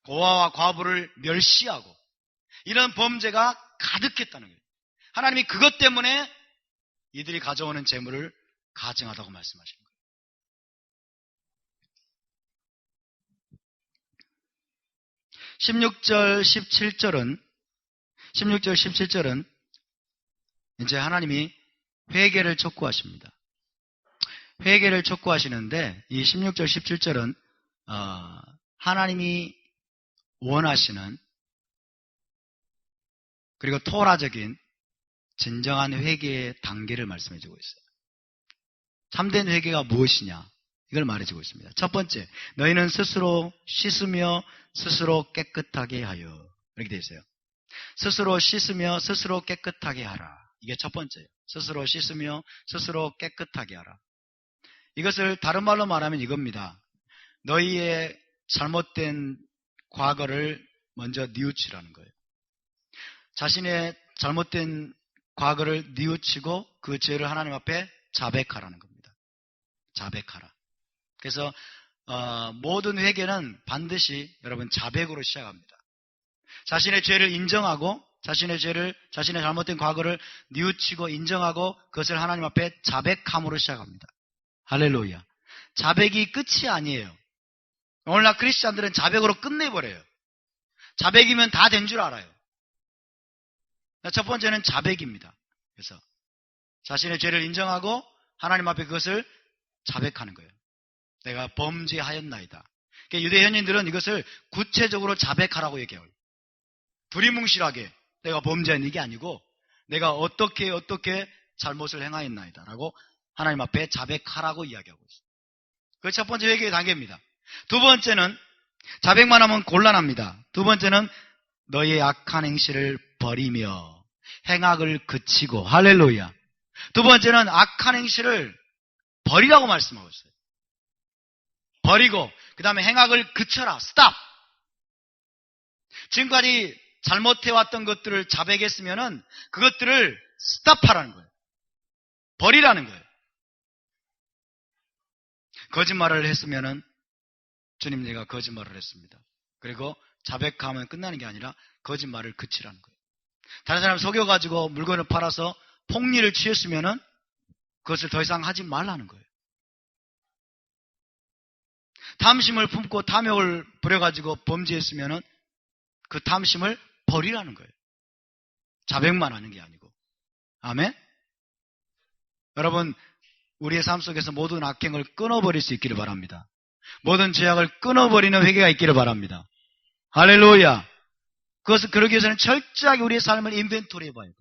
S1: 고아와 과부를 멸시하고 이런 범죄가 가득했다는 거예요. 하나님이 그것 때문에 이들이 가져오는 재물을 가증하다고 말씀하시는 거예요. 16절, 17절은 이제 하나님이 회개를 촉구하십니다. 회개를 촉구하시는데 이 16절, 17절은 하나님이 원하시는 그리고 토라적인 진정한 회개의 단계를 말씀해주고 있어요. 참된 회개가 무엇이냐? 이걸 말해주고 있습니다. 첫 번째, 너희는 스스로 씻으며 스스로 깨끗하게 하여. 이렇게 되어 있어요. 스스로 씻으며 스스로 깨끗하게 하라. 이게 첫 번째예요. 스스로 씻으며 스스로 깨끗하게 하라. 이것을 다른 말로 말하면 이겁니다. 너희의 잘못된 과거를 먼저 뉘우치라는 거예요. 자신의 잘못된 과거를 뉘우치고 그 죄를 하나님 앞에 자백하라는 겁니다. 자백하라. 그래서 모든 회개는 반드시 여러분 자백으로 시작합니다. 자신의 죄를 인정하고 자신의 잘못된 과거를 뉘우치고 인정하고 그것을 하나님 앞에 자백함으로 시작합니다. 할렐루야. 자백이 끝이 아니에요. 오늘날 크리스찬들은 자백으로 끝내버려요. 자백이면 다 된 줄 알아요. 첫 번째는 자백입니다. 그래서 자신의 죄를 인정하고 하나님 앞에 그것을 자백하는 거예요. 내가 범죄하였나이다. 그러니까 유대 현인들은 이것을 구체적으로 자백하라고 얘기해요. 두리뭉실하게 내가 범죄한 이게 아니고 내가 어떻게 잘못을 행하였나이다 라고 하나님 앞에 자백하라고 이야기하고 있어요. 그게 첫 번째 회개의 단계입니다. 두 번째는 자백만 하면 곤란합니다. 두 번째는 너희의 악한 행실을 버리며 행악을 그치고. 할렐루야. 두 번째는 악한 행실을 버리라고 말씀하고 있어요. 버리고 그 다음에 행악을 그쳐라. 스탑. 지금까지 잘못해왔던 것들을 자백했으면은 그것들을 스탑하라는 거예요. 버리라는 거예요. 거짓말을 했으면은 주님, 내가 거짓말을 했습니다. 그리고 자백하면 끝나는 게 아니라 거짓말을 그치라는 거예요. 다른 사람 속여가지고 물건을 팔아서 폭리를 취했으면은 그것을 더 이상 하지 말라는 거예요. 탐심을 품고 탐욕을 부려가지고 범죄했으면은 그 탐심을 버리라는 거예요. 자백만 하는 게 아니고. 아멘? 여러분, 우리의 삶 속에서 모든 악행을 끊어버릴 수 있기를 바랍니다. 모든 죄악을 끊어버리는 회개가 있기를 바랍니다. 할렐루야! 그것을 그러기 위해서는 철저하게 우리의 삶을 인벤토리 해봐야 돼요.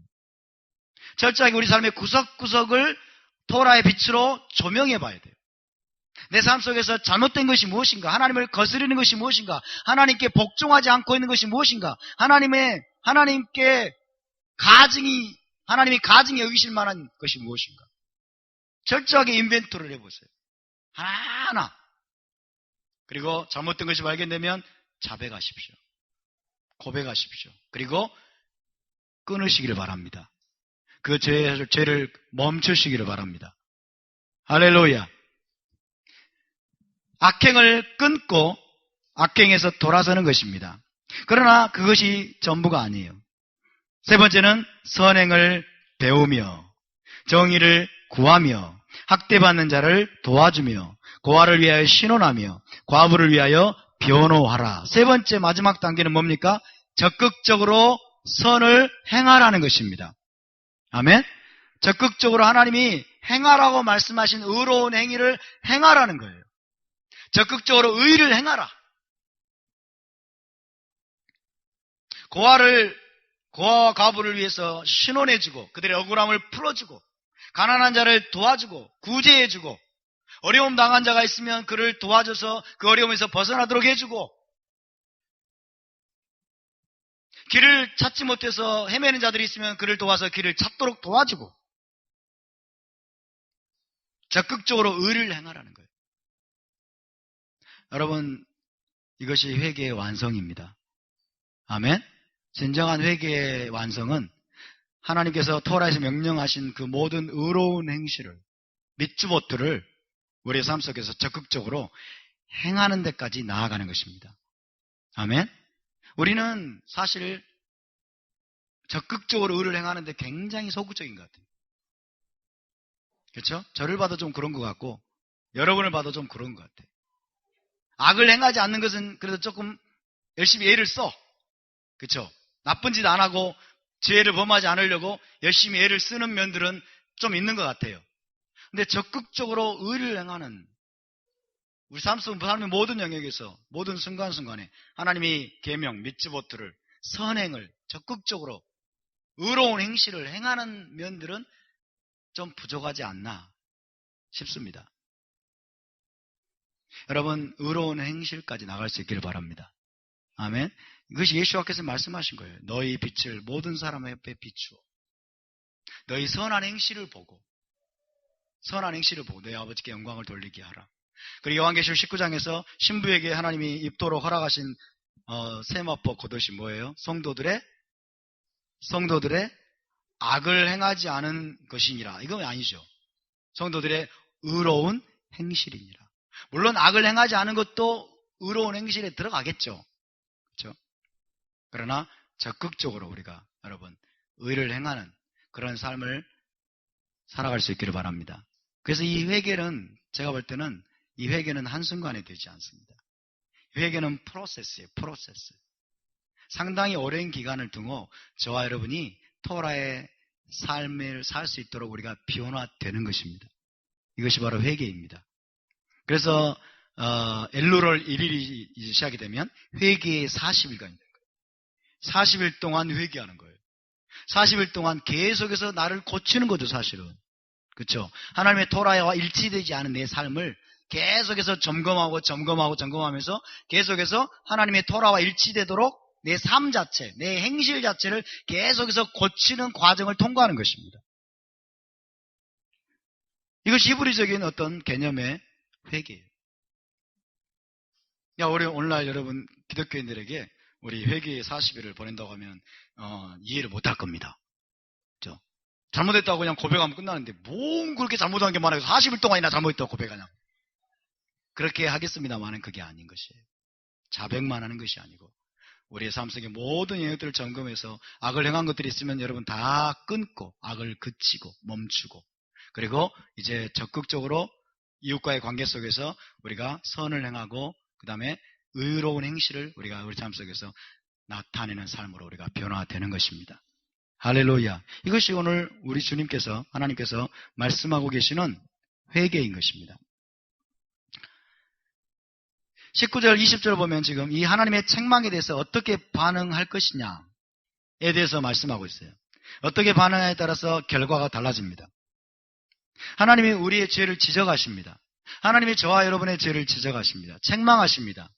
S1: 철저하게 우리 삶의 구석구석을 토라의 빛으로 조명해봐야 돼요. 내 삶 속에서 잘못된 것이 무엇인가? 하나님을 거스르는 것이 무엇인가? 하나님께 복종하지 않고 있는 것이 무엇인가? 하나님께 하나님이 가증히 여기실 만한 것이 무엇인가? 철저하게 인벤토리를 해보세요. 하나하나. 그리고 잘못된 것이 발견되면 자백하십시오. 고백하십시오. 그리고 끊으시기를 바랍니다. 그 죄를 멈추시기를 바랍니다. 할렐루야. 악행을 끊고 악행에서 돌아서는 것입니다. 그러나 그것이 전부가 아니에요. 세 번째는 선행을 배우며 정의를 구하며 학대받는 자를 도와주며 고아를 위하여 신원하며 과부를 위하여 변호하라. 세 번째 마지막 단계는 뭡니까? 적극적으로 선을 행하라는 것입니다. 아멘? 적극적으로 하나님이 행하라고 말씀하신 의로운 행위를 행하라는 거예요. 적극적으로 의를 행하라. 고아와 과부를 위해서 신원해주고 그들의 억울함을 풀어주고 가난한 자를 도와주고 구제해주고 어려움 당한 자가 있으면 그를 도와줘서 그 어려움에서 벗어나도록 해주고 길을 찾지 못해서 헤매는 자들이 있으면 그를 도와서 길을 찾도록 도와주고 적극적으로 의를 행하라는 거예요. 여러분, 이것이 회개의 완성입니다. 아멘? 진정한 회개의 완성은 하나님께서 토라에서 명령하신 그 모든 의로운 행실을, 미츠보트를 우리의 삶 속에서 적극적으로 행하는 데까지 나아가는 것입니다. 아멘? 우리는 사실 적극적으로 의를 행하는데 굉장히 소극적인 것 같아요. 그렇죠? 저를 봐도 좀 그런 것 같고 여러분을 봐도 좀 그런 것 같아요. 악을 행하지 않는 것은 그래도 조금 열심히 애를 써. 그렇죠? 나쁜 짓 안 하고 죄를 범하지 않으려고 열심히 애를 쓰는 면들은 좀 있는 것 같아요. 근데 적극적으로 의를 행하는 우리 삶의 모든 영역에서 모든 순간순간에 하나님이 계명, 미츠보트를 선행을 적극적으로 의로운 행실을 행하는 면들은 좀 부족하지 않나 싶습니다. 여러분, 의로운 행실까지 나갈 수 있기를 바랍니다. 아멘. 이것이 예수께서 말씀하신 거예요. 너희 빛을 모든 사람 앞에 비추어. 너희 선한 행실을 보고 너희 아버지께 영광을 돌리게 하라. 그리고 요한계시록 19장에서 신부에게 하나님이 입도록 허락하신 세마포 그것이 뭐예요? 성도들의 악을 행하지 않은 것이니라. 이건 아니죠. 성도들의 의로운 행실이니라. 물론 악을 행하지 않은 것도 의로운 행실에 들어가겠죠. 그렇죠? 그러나 적극적으로 우리가 여러분 의를 행하는 그런 삶을 살아갈 수 있기를 바랍니다. 그래서 이 회개는 제가 볼 때는 이 회개는 한순간에 되지 않습니다. 회개는 프로세스예요. 프로세스. 상당히 오랜 기간을 두고 저와 여러분이 토라의 삶을 살 수 있도록 우리가 변화되는 것입니다. 이것이 바로 회개입니다. 그래서 엘루럴 1일이 시작이 되면 회개의 40일간이 되는 거예요. 40일 동안 회개하는 거예요. 40일 동안 계속해서 나를 고치는 거죠, 사실은. 그렇죠? 하나님의 토라와 일치되지 않은 내 삶을 계속해서 점검하면서 계속해서 하나님의 토라와 일치되도록 내 삶 자체, 내 행실 자체를 계속해서 고치는 과정을 통과하는 것입니다. 이것이 히브리적인 어떤 개념의 회개예요. 우리 오늘날 여러분 기독교인들에게 우리 회개의 40일을 보낸다고 하면 이해를 못할 겁니다. 그렇죠? 잘못했다고 그냥 고백하면 끝나는데 뭔 그렇게 잘못한 게 많아요. 40일 동안이나 잘못했다고 고백하냐. 그렇게 하겠습니다만은 그게 아닌 것이에요. 자백만 하는 것이 아니고 우리의 삶 속의 모든 영역들을 점검해서 악을 행한 것들이 있으면 여러분 다 끊고 악을 그치고 멈추고 그리고 이제 적극적으로 이웃과의 관계 속에서 우리가 선을 행하고 그 다음에 의로운 행실을 우리가 우리 삶 속에서 나타내는 삶으로 우리가 변화되는 것입니다. 할렐루야. 이것이 오늘 우리 주님께서 하나님께서 말씀하고 계시는 회개인 것입니다. 19절 20절 보면 지금 이 하나님의 책망에 대해서 어떻게 반응할 것이냐에 대해서 말씀하고 있어요. 어떻게 반응하에 따라서 결과가 달라집니다. 하나님이 우리의 죄를 지적하십니다. 하나님이 저와 여러분의 죄를 지적하십니다. 책망하십니다.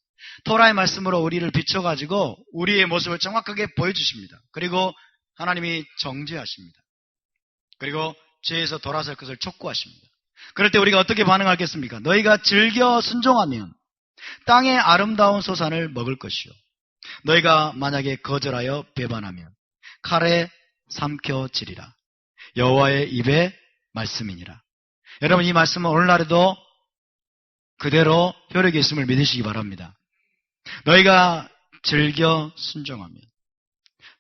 S1: 토라의 말씀으로 우리를 비춰가지고 우리의 모습을 정확하게 보여주십니다. 그리고 하나님이 정죄하십니다. 그리고 죄에서 돌아설 것을 촉구하십니다. 그럴 때 우리가 어떻게 반응하겠습니까? 너희가 즐겨 순종하면 땅의 아름다운 소산을 먹을 것이요 너희가 만약에 거절하여 배반하면 칼에 삼켜지리라. 여호와의 입의 말씀이니라. 여러분 이 말씀은 오늘날에도 그대로 효력이 있음을 믿으시기 바랍니다. 너희가 즐겨 순종하면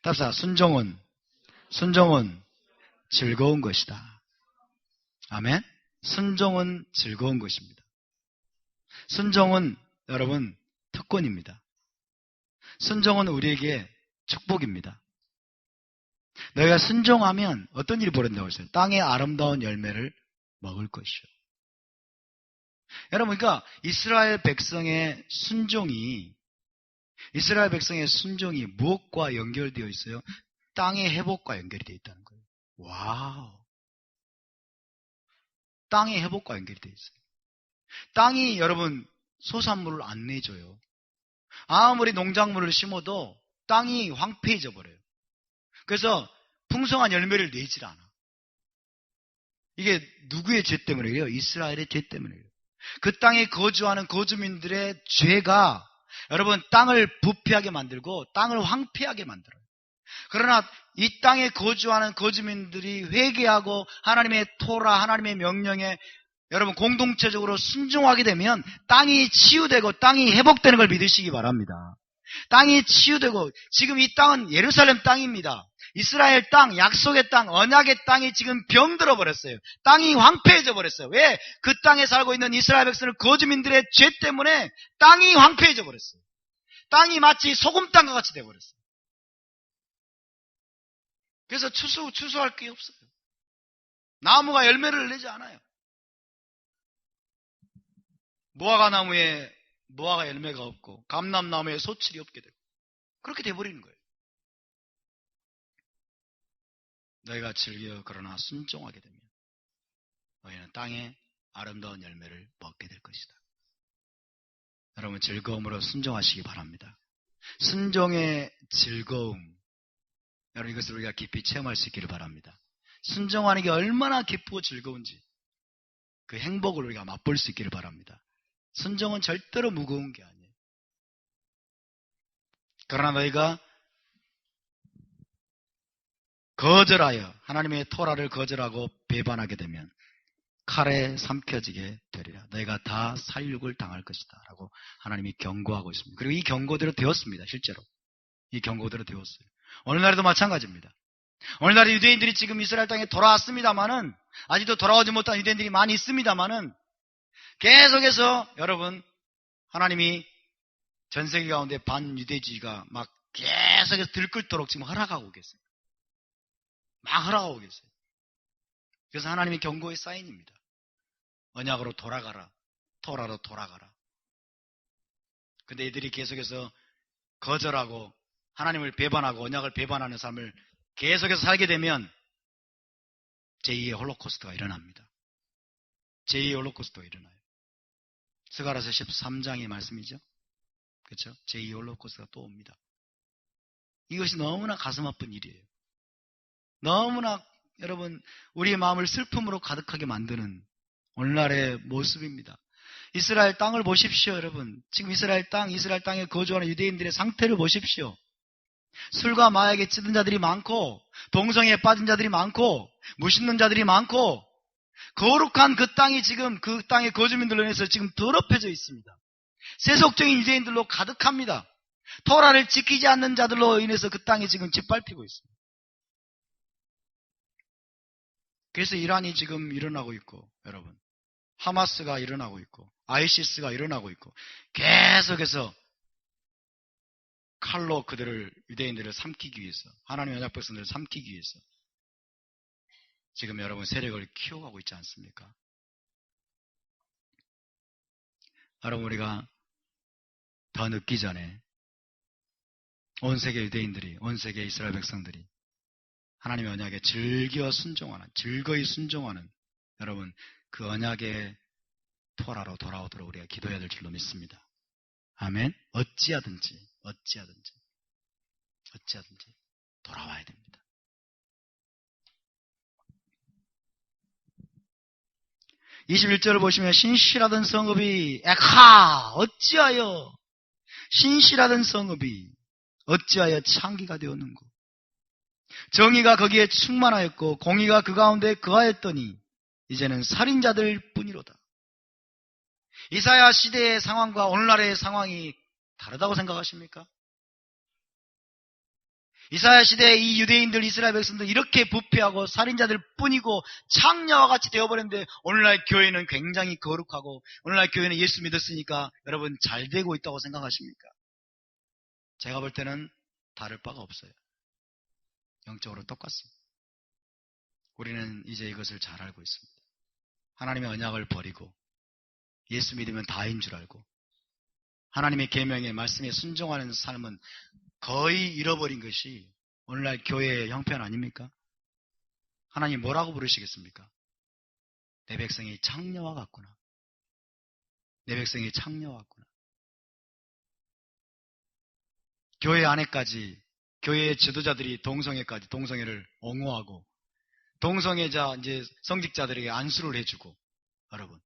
S1: 답사 순종은 즐거운 것이다. 아멘. 순종은 즐거운 것입니다. 순종은 여러분 특권입니다. 순종은 우리에게 축복입니다. 너희가 순종하면 어떤 일이 벌어진다고 했어요? 땅의 아름다운 열매를 먹을 것이요. 여러분 그러니까 이스라엘 백성의 순종이 무엇과 연결되어 있어요? 땅의 회복과 연결이 되어 있다는 거예요. 와우. 땅의 회복과 연결이 되어 있어요. 땅이 여러분 소산물을 안 내줘요. 아무리 농작물을 심어도 땅이 황폐해져 버려요. 그래서 풍성한 열매를 내질 않아. 이게 누구의 죄 때문이에요? 이스라엘의 죄 때문이에요. 그 땅에 거주하는 거주민들의 죄가 여러분 땅을 부패하게 만들고 땅을 황폐하게 만들어요. 그러나 이 땅에 거주하는 거주민들이 회개하고 하나님의 토라, 하나님의 명령에 여러분 공동체적으로 순종하게 되면 땅이 치유되고 땅이 회복되는 걸 믿으시기 바랍니다. 땅이 치유되고 지금 이 땅은 예루살렘 땅입니다. 이스라엘 땅, 약속의 땅, 언약의 땅이 지금 병들어 버렸어요. 땅이 황폐해져 버렸어요. 왜? 그 땅에 살고 있는 이스라엘 백성들 거주민들의 죄 때문에 땅이 황폐해져 버렸어요. 땅이 마치 소금 땅과 같이 돼 버렸어요. 그래서 추수할 게 없어요. 나무가 열매를 내지 않아요. 무화과 열매가 없고 감람나무에 소출이 없게 되고 그렇게 돼버리는 거예요. 너희가 즐겨 그러나 순종하게 되면 너희는 땅에 아름다운 열매를 먹게 될 것이다. 여러분 즐거움으로 순종하시기 바랍니다. 순종의 즐거움, 여러분 이것을 우리가 깊이 체험할 수 있기를 바랍니다. 순종하는 게 얼마나 기쁘고 즐거운지 그 행복을 우리가 맛볼 수 있기를 바랍니다. 순종은 절대로 무거운 게 아니에요. 그러나 너희가 거절하여 하나님의 토라를 거절하고 배반하게 되면 칼에 삼켜지게 되리라. 너희가 다 살육을 당할 것이다 라고 하나님이 경고하고 있습니다. 그리고 이 경고대로 되었습니다. 실제로 이 경고대로 되었어요. 오늘날에도 마찬가지입니다. 오늘날 유대인들이 지금 이스라엘 땅에 돌아왔습니다마는 아직도 돌아오지 못한 유대인들이 많이 있습니다마는 계속해서 여러분 하나님이 전 세계 가운데 반유대주의가 막 계속해서 들끓도록 지금 허락하고 계세요. 막 허락하고 계세요. 그래서 하나님의 경고의 사인입니다. 언약으로 돌아가라. 토라로 돌아가라. 근데 이들이 계속해서 거절하고 하나님을 배반하고 언약을 배반하는 삶을 계속해서 살게 되면 제2의 홀로코스트가 일어납니다. 제2의 홀로코스트가 일어나요. 스가랴서 13장의 말씀이죠. 그렇죠? 제2의 홀로코스트가 또 옵니다. 이것이 너무나 가슴 아픈 일이에요. 너무나 여러분 우리의 마음을 슬픔으로 가득하게 만드는 오늘날의 모습입니다. 이스라엘 땅을 보십시오. 여러분 지금 이스라엘 땅에 거주하는 유대인들의 상태를 보십시오. 술과 마약에 찌든 자들이 많고 동성애에 빠진 자들이 많고 무신론 자들이 많고 거룩한 그 땅이 지금 그 땅의 거주민들로 인해서 지금 더럽혀져 있습니다. 세속적인 유대인들로 가득합니다. 토라를 지키지 않는 자들로 인해서 그 땅이 지금 짓밟히고 있습니다. 그래서 이란이 지금 일어나고 있고, 여러분, 하마스가 일어나고 있고, 아이시스가 일어나고 있고, 계속해서 칼로 유대인들을 삼키기 위해서, 하나님의 언약 백성들을 삼키기 위해서 지금 여러분 세력을 키워가고 있지 않습니까? 여러분, 우리가 더 늦기 전에 온 세계 유대인들이, 온 세계 이스라엘 백성들이 하나님의 언약에 즐거이 순종하는 여러분, 그 언약의 토라로 돌아오도록 우리가 기도해야 될 줄로 믿습니다. 아멘. 어찌하든지 돌아와야 됩니다. (21절을) 보시면 신실하던 성읍이 어찌하여 신실하던 성읍이 어찌하여 창기가 되었는고. 정의가 거기에 충만하였고 공의가 그 가운데 거하였더니 이제는 살인자들 뿐이로다. 이사야 시대의 상황과 오늘날의 상황이 다르다고 생각하십니까? 이사야 시대의 이 유대인들, 이스라엘 백성들 이렇게 부패하고 살인자들 뿐이고 창녀와 같이 되어버렸는데, 오늘날 교회는 굉장히 거룩하고 오늘날 교회는 예수 믿었으니까 여러분 잘 되고 있다고 생각하십니까? 제가 볼 때는 다를 바가 없어요. 영적으로 똑같습니다. 우리는 이제 이것을 잘 알고 있습니다. 하나님의 언약을 버리고 예수 믿으면 다인 줄 알고 하나님의 계명의 말씀에 순종하는 삶은 거의 잃어버린 것이 오늘날 교회의 형편 아닙니까? 하나님 뭐라고 부르시겠습니까? 내 백성이 창녀와 같구나. 내 백성이 창녀와 같구나. 교회 안에까지, 교회의 지도자들이 동성애를 옹호하고 동성애자 이제 성직자들에게 안수를 해주고, 여러분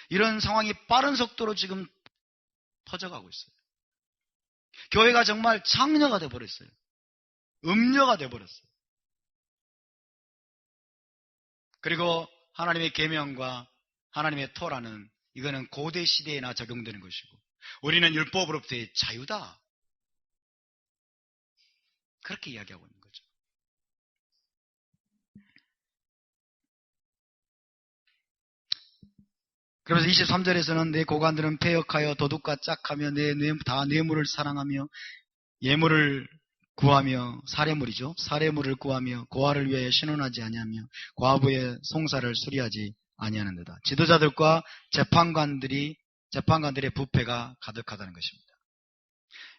S1: 이런 상황이 빠른 속도로 지금 퍼져가고 있어요. 교회가 정말 창녀가 돼버렸어요. 음녀가 돼버렸어요. 그리고 하나님의 계명과 하나님의 토라는 이거는 고대 시대에나 적용되는 것이고 우리는 율법으로부터의 자유다. 그렇게 이야기하고 있는 거죠. 그래서 23절에서는 내 고관들은 패역하여 도둑과 짝하며 다 뇌물을 사랑하며 예물을 구하며, 사례물을 구하며 고아를 위하여 신원하지 아니하며 과부의 송사를 수리하지 아니하는데다. 지도자들과 재판관들의 부패가 가득하다는 것입니다.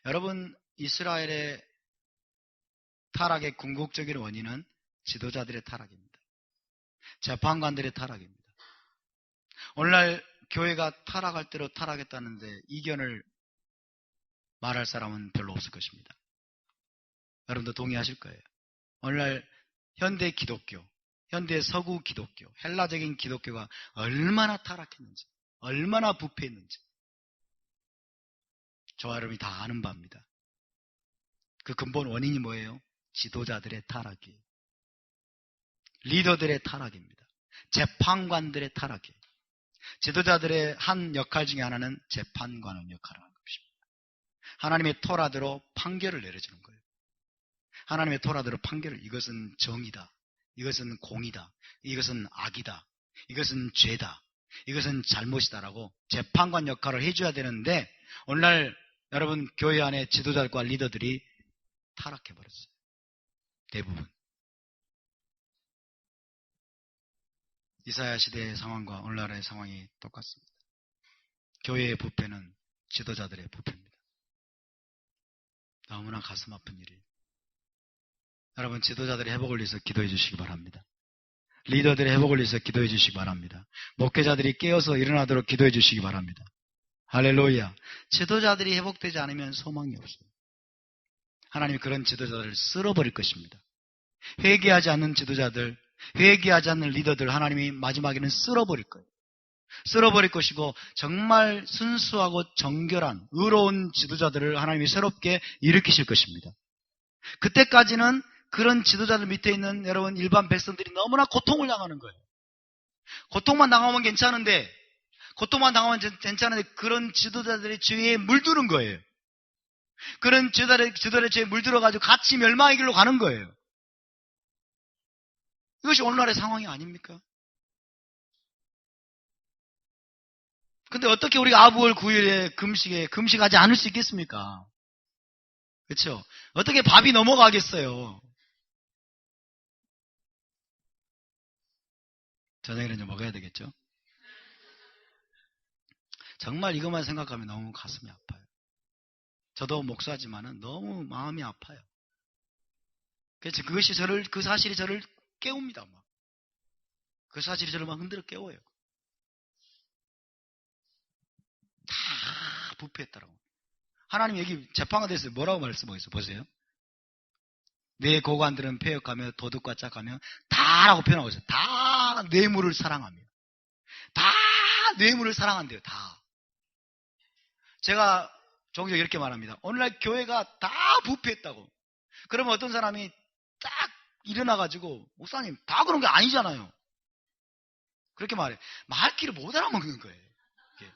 S1: 여러분, 이스라엘의 타락의 궁극적인 원인은 지도자들의 타락입니다. 재판관들의 타락입니다. 오늘날 교회가 타락할 대로 타락했다는데 이견을 말할 사람은 별로 없을 것입니다. 여러분도 동의하실 거예요. 오늘날 현대 기독교, 현대 서구 기독교, 헬라적인 기독교가 얼마나 타락했는지, 얼마나 부패했는지 저와 여러분이 다 아는 바입니다. 그 근본 원인이 뭐예요? 지도자들의 타락이에요. 리더들의 타락입니다. 재판관들의 타락이에요. 지도자들의 한 역할 중에 하나는 재판관의 역할을 하는 것입니다. 하나님의 토라대로 판결을 내려주는 거예요. 하나님의 토라대로 이것은 정의다, 이것은 공의다, 이것은 악이다, 이것은 죄다, 이것은 잘못이다라고 재판관 역할을 해줘야 되는데 오늘날 여러분 교회 안에 지도자들과 리더들이 타락해버렸어요. 대부분. 이사야 시대의 상황과 오늘날의 상황이 똑같습니다. 교회의 부패는 지도자들의 부패입니다. 너무나 가슴 아픈 일이에요. 여러분, 지도자들의 회복을 위해서 기도해 주시기 바랍니다. 리더들의 회복을 위해서 기도해 주시기 바랍니다. 목회자들이 깨어서 일어나도록 기도해 주시기 바랍니다. 할렐루야. 지도자들이 회복되지 않으면 소망이 없어요. 하나님이 그런 지도자들을 쓸어버릴 것입니다. 회개하지 않는 지도자들, 회개하지 않는 리더들 하나님이 마지막에는 쓸어버릴 거예요. 쓸어버릴 것이고 정말 순수하고 정결한 의로운 지도자들을 하나님이 새롭게 일으키실 것입니다. 그때까지는 그런 지도자들 밑에 있는 여러분 일반 백성들이 너무나 고통을 당하는 거예요. 고통만 당하면 괜찮은데 고통만 당하면 괜찮은데 그런 지도자들의 죄에 물드는 거예요. 그런 지도자들의 죄에 물들어가지고 같이 멸망의 길로 가는 거예요. 이것이 오늘날의 상황이 아닙니까? 근데 어떻게 우리가 아부월 9일에 금식하지 않을 수 있겠습니까? 그렇죠? 어떻게 밥이 넘어가겠어요? 저녁에는 좀 먹어야 되겠죠? 정말 이것만 생각하면 너무 가슴이 아파요. 저도 목사지만은 너무 마음이 아파요. 그래서 그 사실이 저를 깨웁니다. 막. 그 사실이 저를 막 흔들어 깨워요. 다 부패했다라고. 하나님 여기 재판에 대해서 뭐라고 말씀하고 있어요? 보세요. 내 고관들은 폐역하며 도둑과 짝하며 다라고 표현하고 있어요. 다 뇌물을 사랑하며. 다 뇌물을 사랑한대요. 다. 제가 종종 이렇게 말합니다. 오늘날 교회가 다 부패했다고. 그러면 어떤 사람이 딱 일어나가지고 목사님 다 그런 게 아니잖아요. 그렇게 말해. 말귀를 못 알아먹는 거예요. 이게.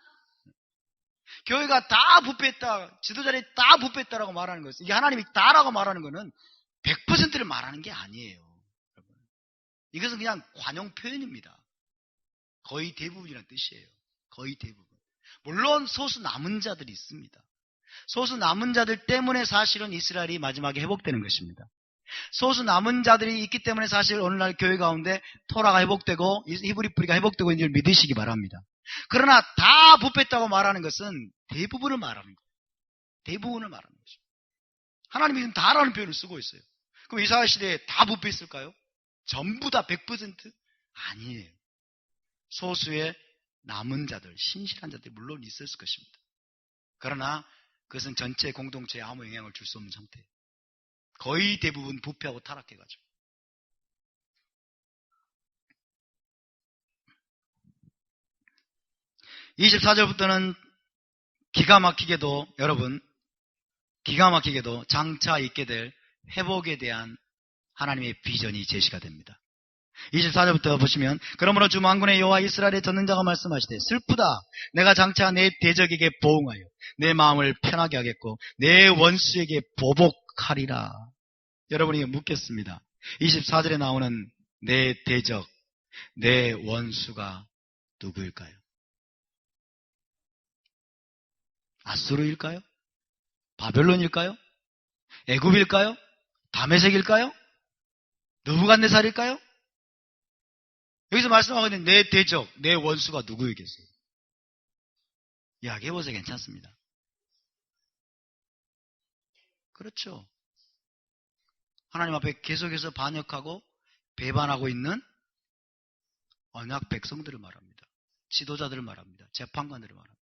S1: 교회가 다 부패했다. 지도자들이 다 부패했다라고 말하는 거예요. 이게 하나님이 다라고 말하는 거는 100%를 말하는 게 아니에요. 여러분. 이것은 그냥 관용 표현입니다. 거의 대부분이라는 뜻이에요. 거의 대부분. 물론 소수 남은 자들이 있습니다. 소수 남은 자들 때문에 사실은 이스라엘이 마지막에 회복되는 것입니다. 소수 남은 자들이 있기 때문에 사실 오늘날 교회 가운데 토라가 회복되고 히브리 뿌리가 회복되고 있는 줄 믿으시기 바랍니다. 그러나 다 부패했다고 말하는 것은 대부분을 말하는 거예요. 대부분을 말하는 거죠. 하나님이 다라는 표현을 쓰고 있어요. 그럼 이스라엘 시대에 다 부패했을까요? 전부 다 100%? 아니에요. 소수의 남은 자들, 신실한 자들이 물론 있을 것입니다. 그러나 그것은 전체 공동체에 아무 영향을 줄 수 없는 상태예요. 거의 대부분 부패하고 타락해가지고. 24절부터는 기가 막히게도 여러분, 기가 막히게도 장차 있게 될 회복에 대한 하나님의 비전이 제시가 됩니다. 24절부터 보시면 그러므로 주 만군의 여호와 이스라엘의 전능자가 말씀하시되 슬프다 내가 장차 내 대적에게 보응하여 내 마음을 편하게 하겠고 내 원수에게 보복하리라. 여러분이 묻겠습니다. 24절에 나오는 내 대적, 내 원수가 누구일까요? 아수르일까요? 바벨론일까요? 애굽일까요? 다메섹일까요? 느부갓네살일까요? 여기서 말씀하고 있는 내 대적, 내 원수가 누구이겠어요? 이야기해보세요. 괜찮습니다. 그렇죠. 하나님 앞에 계속해서 반역하고 배반하고 있는 언약 백성들을 말합니다. 지도자들을 말합니다. 재판관들을 말합니다.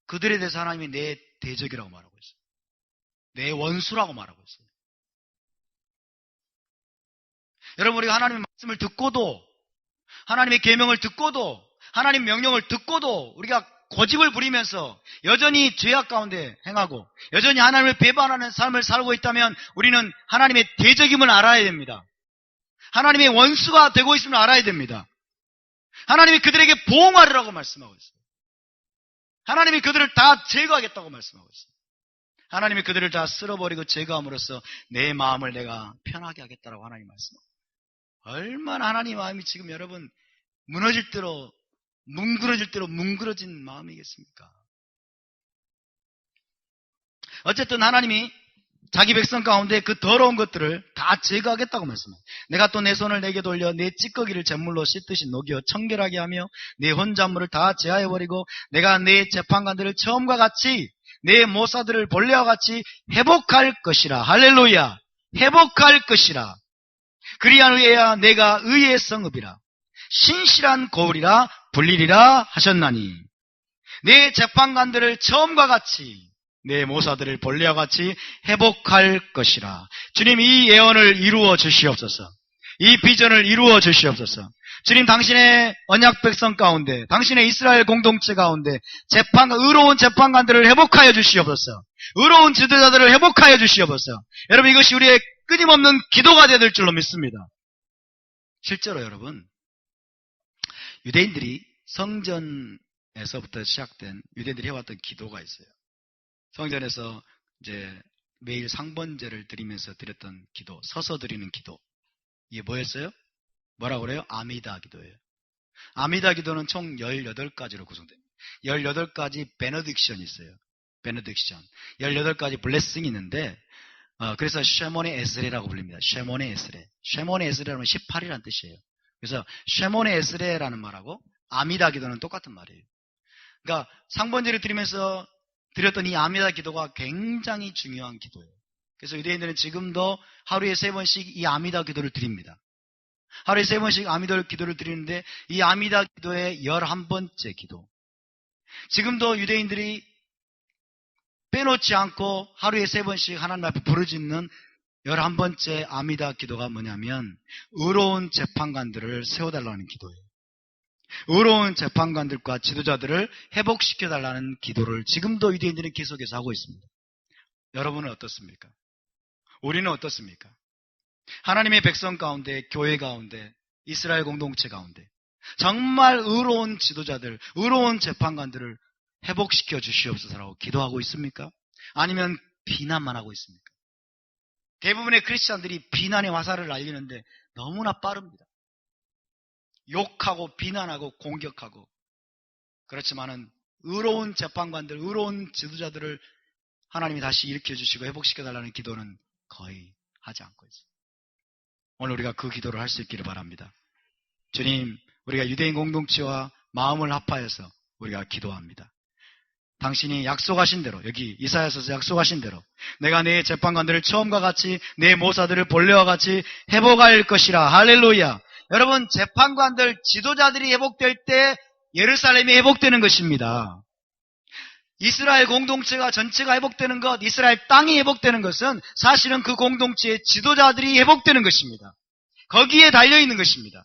S1: 그들에 대해서 하나님이 내 대적이라고 말하고 있어요. 내 원수라고 말하고 있어요. 여러분, 우리가 하나님의 말씀을 듣고도, 하나님의 계명을 듣고도, 하나님 명령을 듣고도 우리가 고집을 부리면서 여전히 죄악 가운데 행하고 여전히 하나님을 배반하는 삶을 살고 있다면 우리는 하나님의 대적임을 알아야 됩니다. 하나님의 원수가 되고 있음을 알아야 됩니다. 하나님이 그들에게 보응하리라고 말씀하고 있어요. 하나님이 그들을 다 제거하겠다고 말씀하고 있어요. 하나님이 그들을 다 쓸어버리고 제거함으로써 내 마음을 내가 편하게 하겠다라고 하나님 말씀하고 있어요. 얼마나 하나님 마음이 지금 여러분 무너질 대로 뭉그러질 대로 뭉그러진 마음이겠습니까? 어쨌든 하나님이 자기 백성 가운데 그 더러운 것들을 다 제거하겠다고 말씀합니다. 내가 또 내 손을 내게 돌려 내 찌꺼기를 잿물로 씻듯이 녹여 청결하게 하며 내 혼잣물을 다 제하여버리고 내가 내 재판관들을 처음과 같이 내 모사들을 본래와 같이 회복할 것이라. 할렐루야. 회복할 것이라. 그리하여야 내가 의의 성읍이라 신실한 고을이라 불리리라 하셨나니 내 재판관들을 처음과 같이 내 모사들을 본래와 같이 회복할 것이라. 주님, 이 예언을 이루어 주시옵소서. 이 비전을 이루어 주시옵소서. 주님, 당신의 언약 백성 가운데, 당신의 이스라엘 공동체 가운데 의로운 재판관들을 회복하여 주시옵소서. 의로운 지도자들을 회복하여 주시옵소서. 여러분, 이것이 우리의 끊임없는 기도가 되어야 될 줄로 믿습니다. 실제로 여러분, 유대인들이 성전 에서부터 시작된 유대인들이 해왔던 기도가 있어요. 성전에서 이제 매일 상번제를 드리면서 드렸던 기도, 서서 드리는 기도. 이게 뭐였어요? 뭐라고 그래요? 아미다 기도예요. 아미다 기도는 총 18가지로 구성됩니다. 18가지 베너딕션이 있어요. 베너딕션. 18가지 블레싱이 있는데, 그래서 쉐몬의 에스레라고 불립니다. 쉐몬의 에스레. 쉐몬의 에스레라는 18이라는 뜻이에요. 그래서 쉐몬의 에스레라는 말하고 아미다 기도는 똑같은 말이에요. 그러니까 상번제를 드리면서 드렸던 이 아미다 기도가 굉장히 중요한 기도예요. 그래서 유대인들은 지금도 하루에 3번씩 이 아미다 기도를 드립니다. 하루에 3번씩 아미다 기도를 드리는데 이 아미다 기도의 11번째 기도. 지금도 유대인들이 빼놓지 않고 하루에 3번씩 하나님 앞에 부르짖는 11번째 아미다 기도가 뭐냐면 의로운 재판관들을 세워달라는 기도예요. 의로운 재판관들과 지도자들을 회복시켜달라는 기도를 지금도 유대인들은 계속해서 하고 있습니다. 여러분은 어떻습니까? 우리는 어떻습니까? 하나님의 백성 가운데, 교회 가운데, 이스라엘 공동체 가운데 정말 의로운 지도자들, 의로운 재판관들을 회복시켜 주시옵소서라고 기도하고 있습니까? 아니면 비난만 하고 있습니까? 대부분의 크리스찬들이 비난의 화살을 날리는데 너무나 빠릅니다. 욕하고 비난하고 공격하고. 그렇지만은 의로운 재판관들, 의로운 지도자들을 하나님이 다시 일으켜 주시고 회복시켜 달라는 기도는 거의 하지 않고 있어요. 오늘 우리가 그 기도를 할 수 있기를 바랍니다. 주님, 우리가 유대인 공동체와 마음을 합하여서 우리가 기도합니다. 당신이 약속하신 대로, 여기 이사야서에서 약속하신 대로 내가 내 재판관들을 처음과 같이 내 모사들을 본래와 같이 회복할 것이라. 할렐루야. 여러분, 재판관들, 지도자들이 회복될 때 예루살렘이 회복되는 것입니다. 이스라엘 공동체가 전체가 회복되는 것, 이스라엘 땅이 회복되는 것은 사실은 그 공동체의 지도자들이 회복되는 것입니다. 거기에 달려있는 것입니다.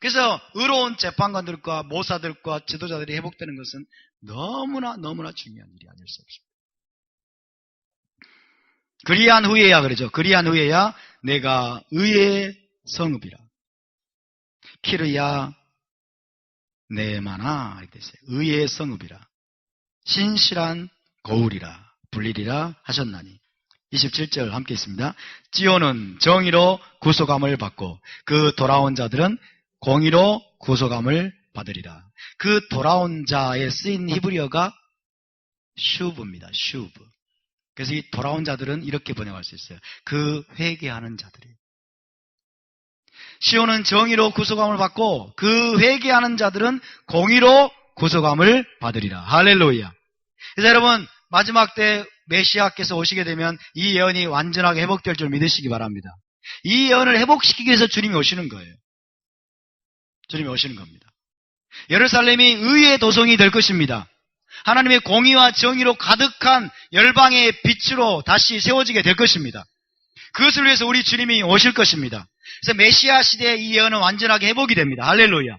S1: 그래서 의로운 재판관들과 모사들과 지도자들이 회복되는 것은 너무나 중요한 일이 아닐 수 없습니다. 그리한 후에야 그러죠. 그리한 후에야 내가 의의 성읍이라. 키르야 네마나 이렇게 됐어요. 의의 성읍이라. 신실한 거울이라 불리리라 하셨나니. 27절 함께 있습니다. 지온은 정의로 구속함을 받고 그 돌아온 자들은 공의로 구속함을 받으리라. 그 돌아온 자에 쓰인 히브리어가 슈브입니다. 슈브. 그래서 이 돌아온 자들은 이렇게 번역할 수 있어요. 그 회개하는 자들이. 시온은 정의로 구속함을 받고 그 회개하는 자들은 공의로 구속함을 받으리라. 할렐루야. 그래서 여러분, 마지막 때 메시아께서 오시게 되면 이 예언이 완전하게 회복될 줄 믿으시기 바랍니다. 이 예언을 회복시키기 위해서 주님이 오시는 거예요. 주님이 오시는 겁니다. 예루살렘이 의의 도성이 될 것입니다. 하나님의 공의와 정의로 가득한 열방의 빛으로 다시 세워지게 될 것입니다. 그것을 위해서 우리 주님이 오실 것입니다. 그래서 메시아 시대의 이 예언은 완전하게 회복이 됩니다. 할렐루야.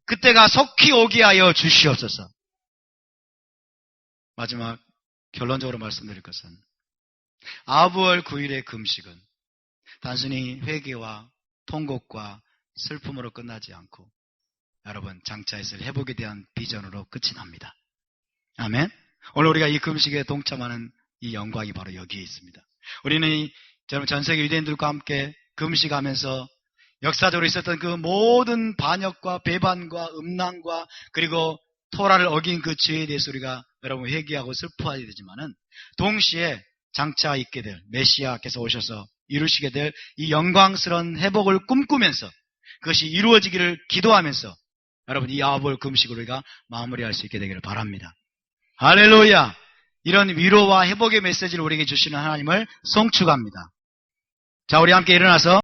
S1: 그때가 속히 오게 하여 주시옵소서. 마지막 결론적으로 말씀드릴 것은 아부월 9일의 금식은 단순히 회개와 통곡과 슬픔으로 끝나지 않고 여러분 장차 있을 회복에 대한 비전으로 끝이 납니다. 아멘. 오늘 우리가 이 금식에 동참하는 이 영광이 바로 여기에 있습니다. 우리는 전 세계 유대인들과 함께 금식하면서 역사적으로 있었던 그 모든 반역과 배반과 음란과 그리고 토라를 어긴 그 죄에 대해서 우리가 여러분 회개하고 슬퍼해야 되지만은 동시에 장차 있게 될 메시아께서 오셔서 이루시게 될 이 영광스러운 회복을 꿈꾸면서 그것이 이루어지기를 기도하면서 여러분 이 아부월 금식을 우리가 마무리할 수 있게 되기를 바랍니다. 할렐루야. 이런 위로와 회복의 메시지를 우리에게 주시는 하나님을 송축합니다. 자, 우리 함께 일어나서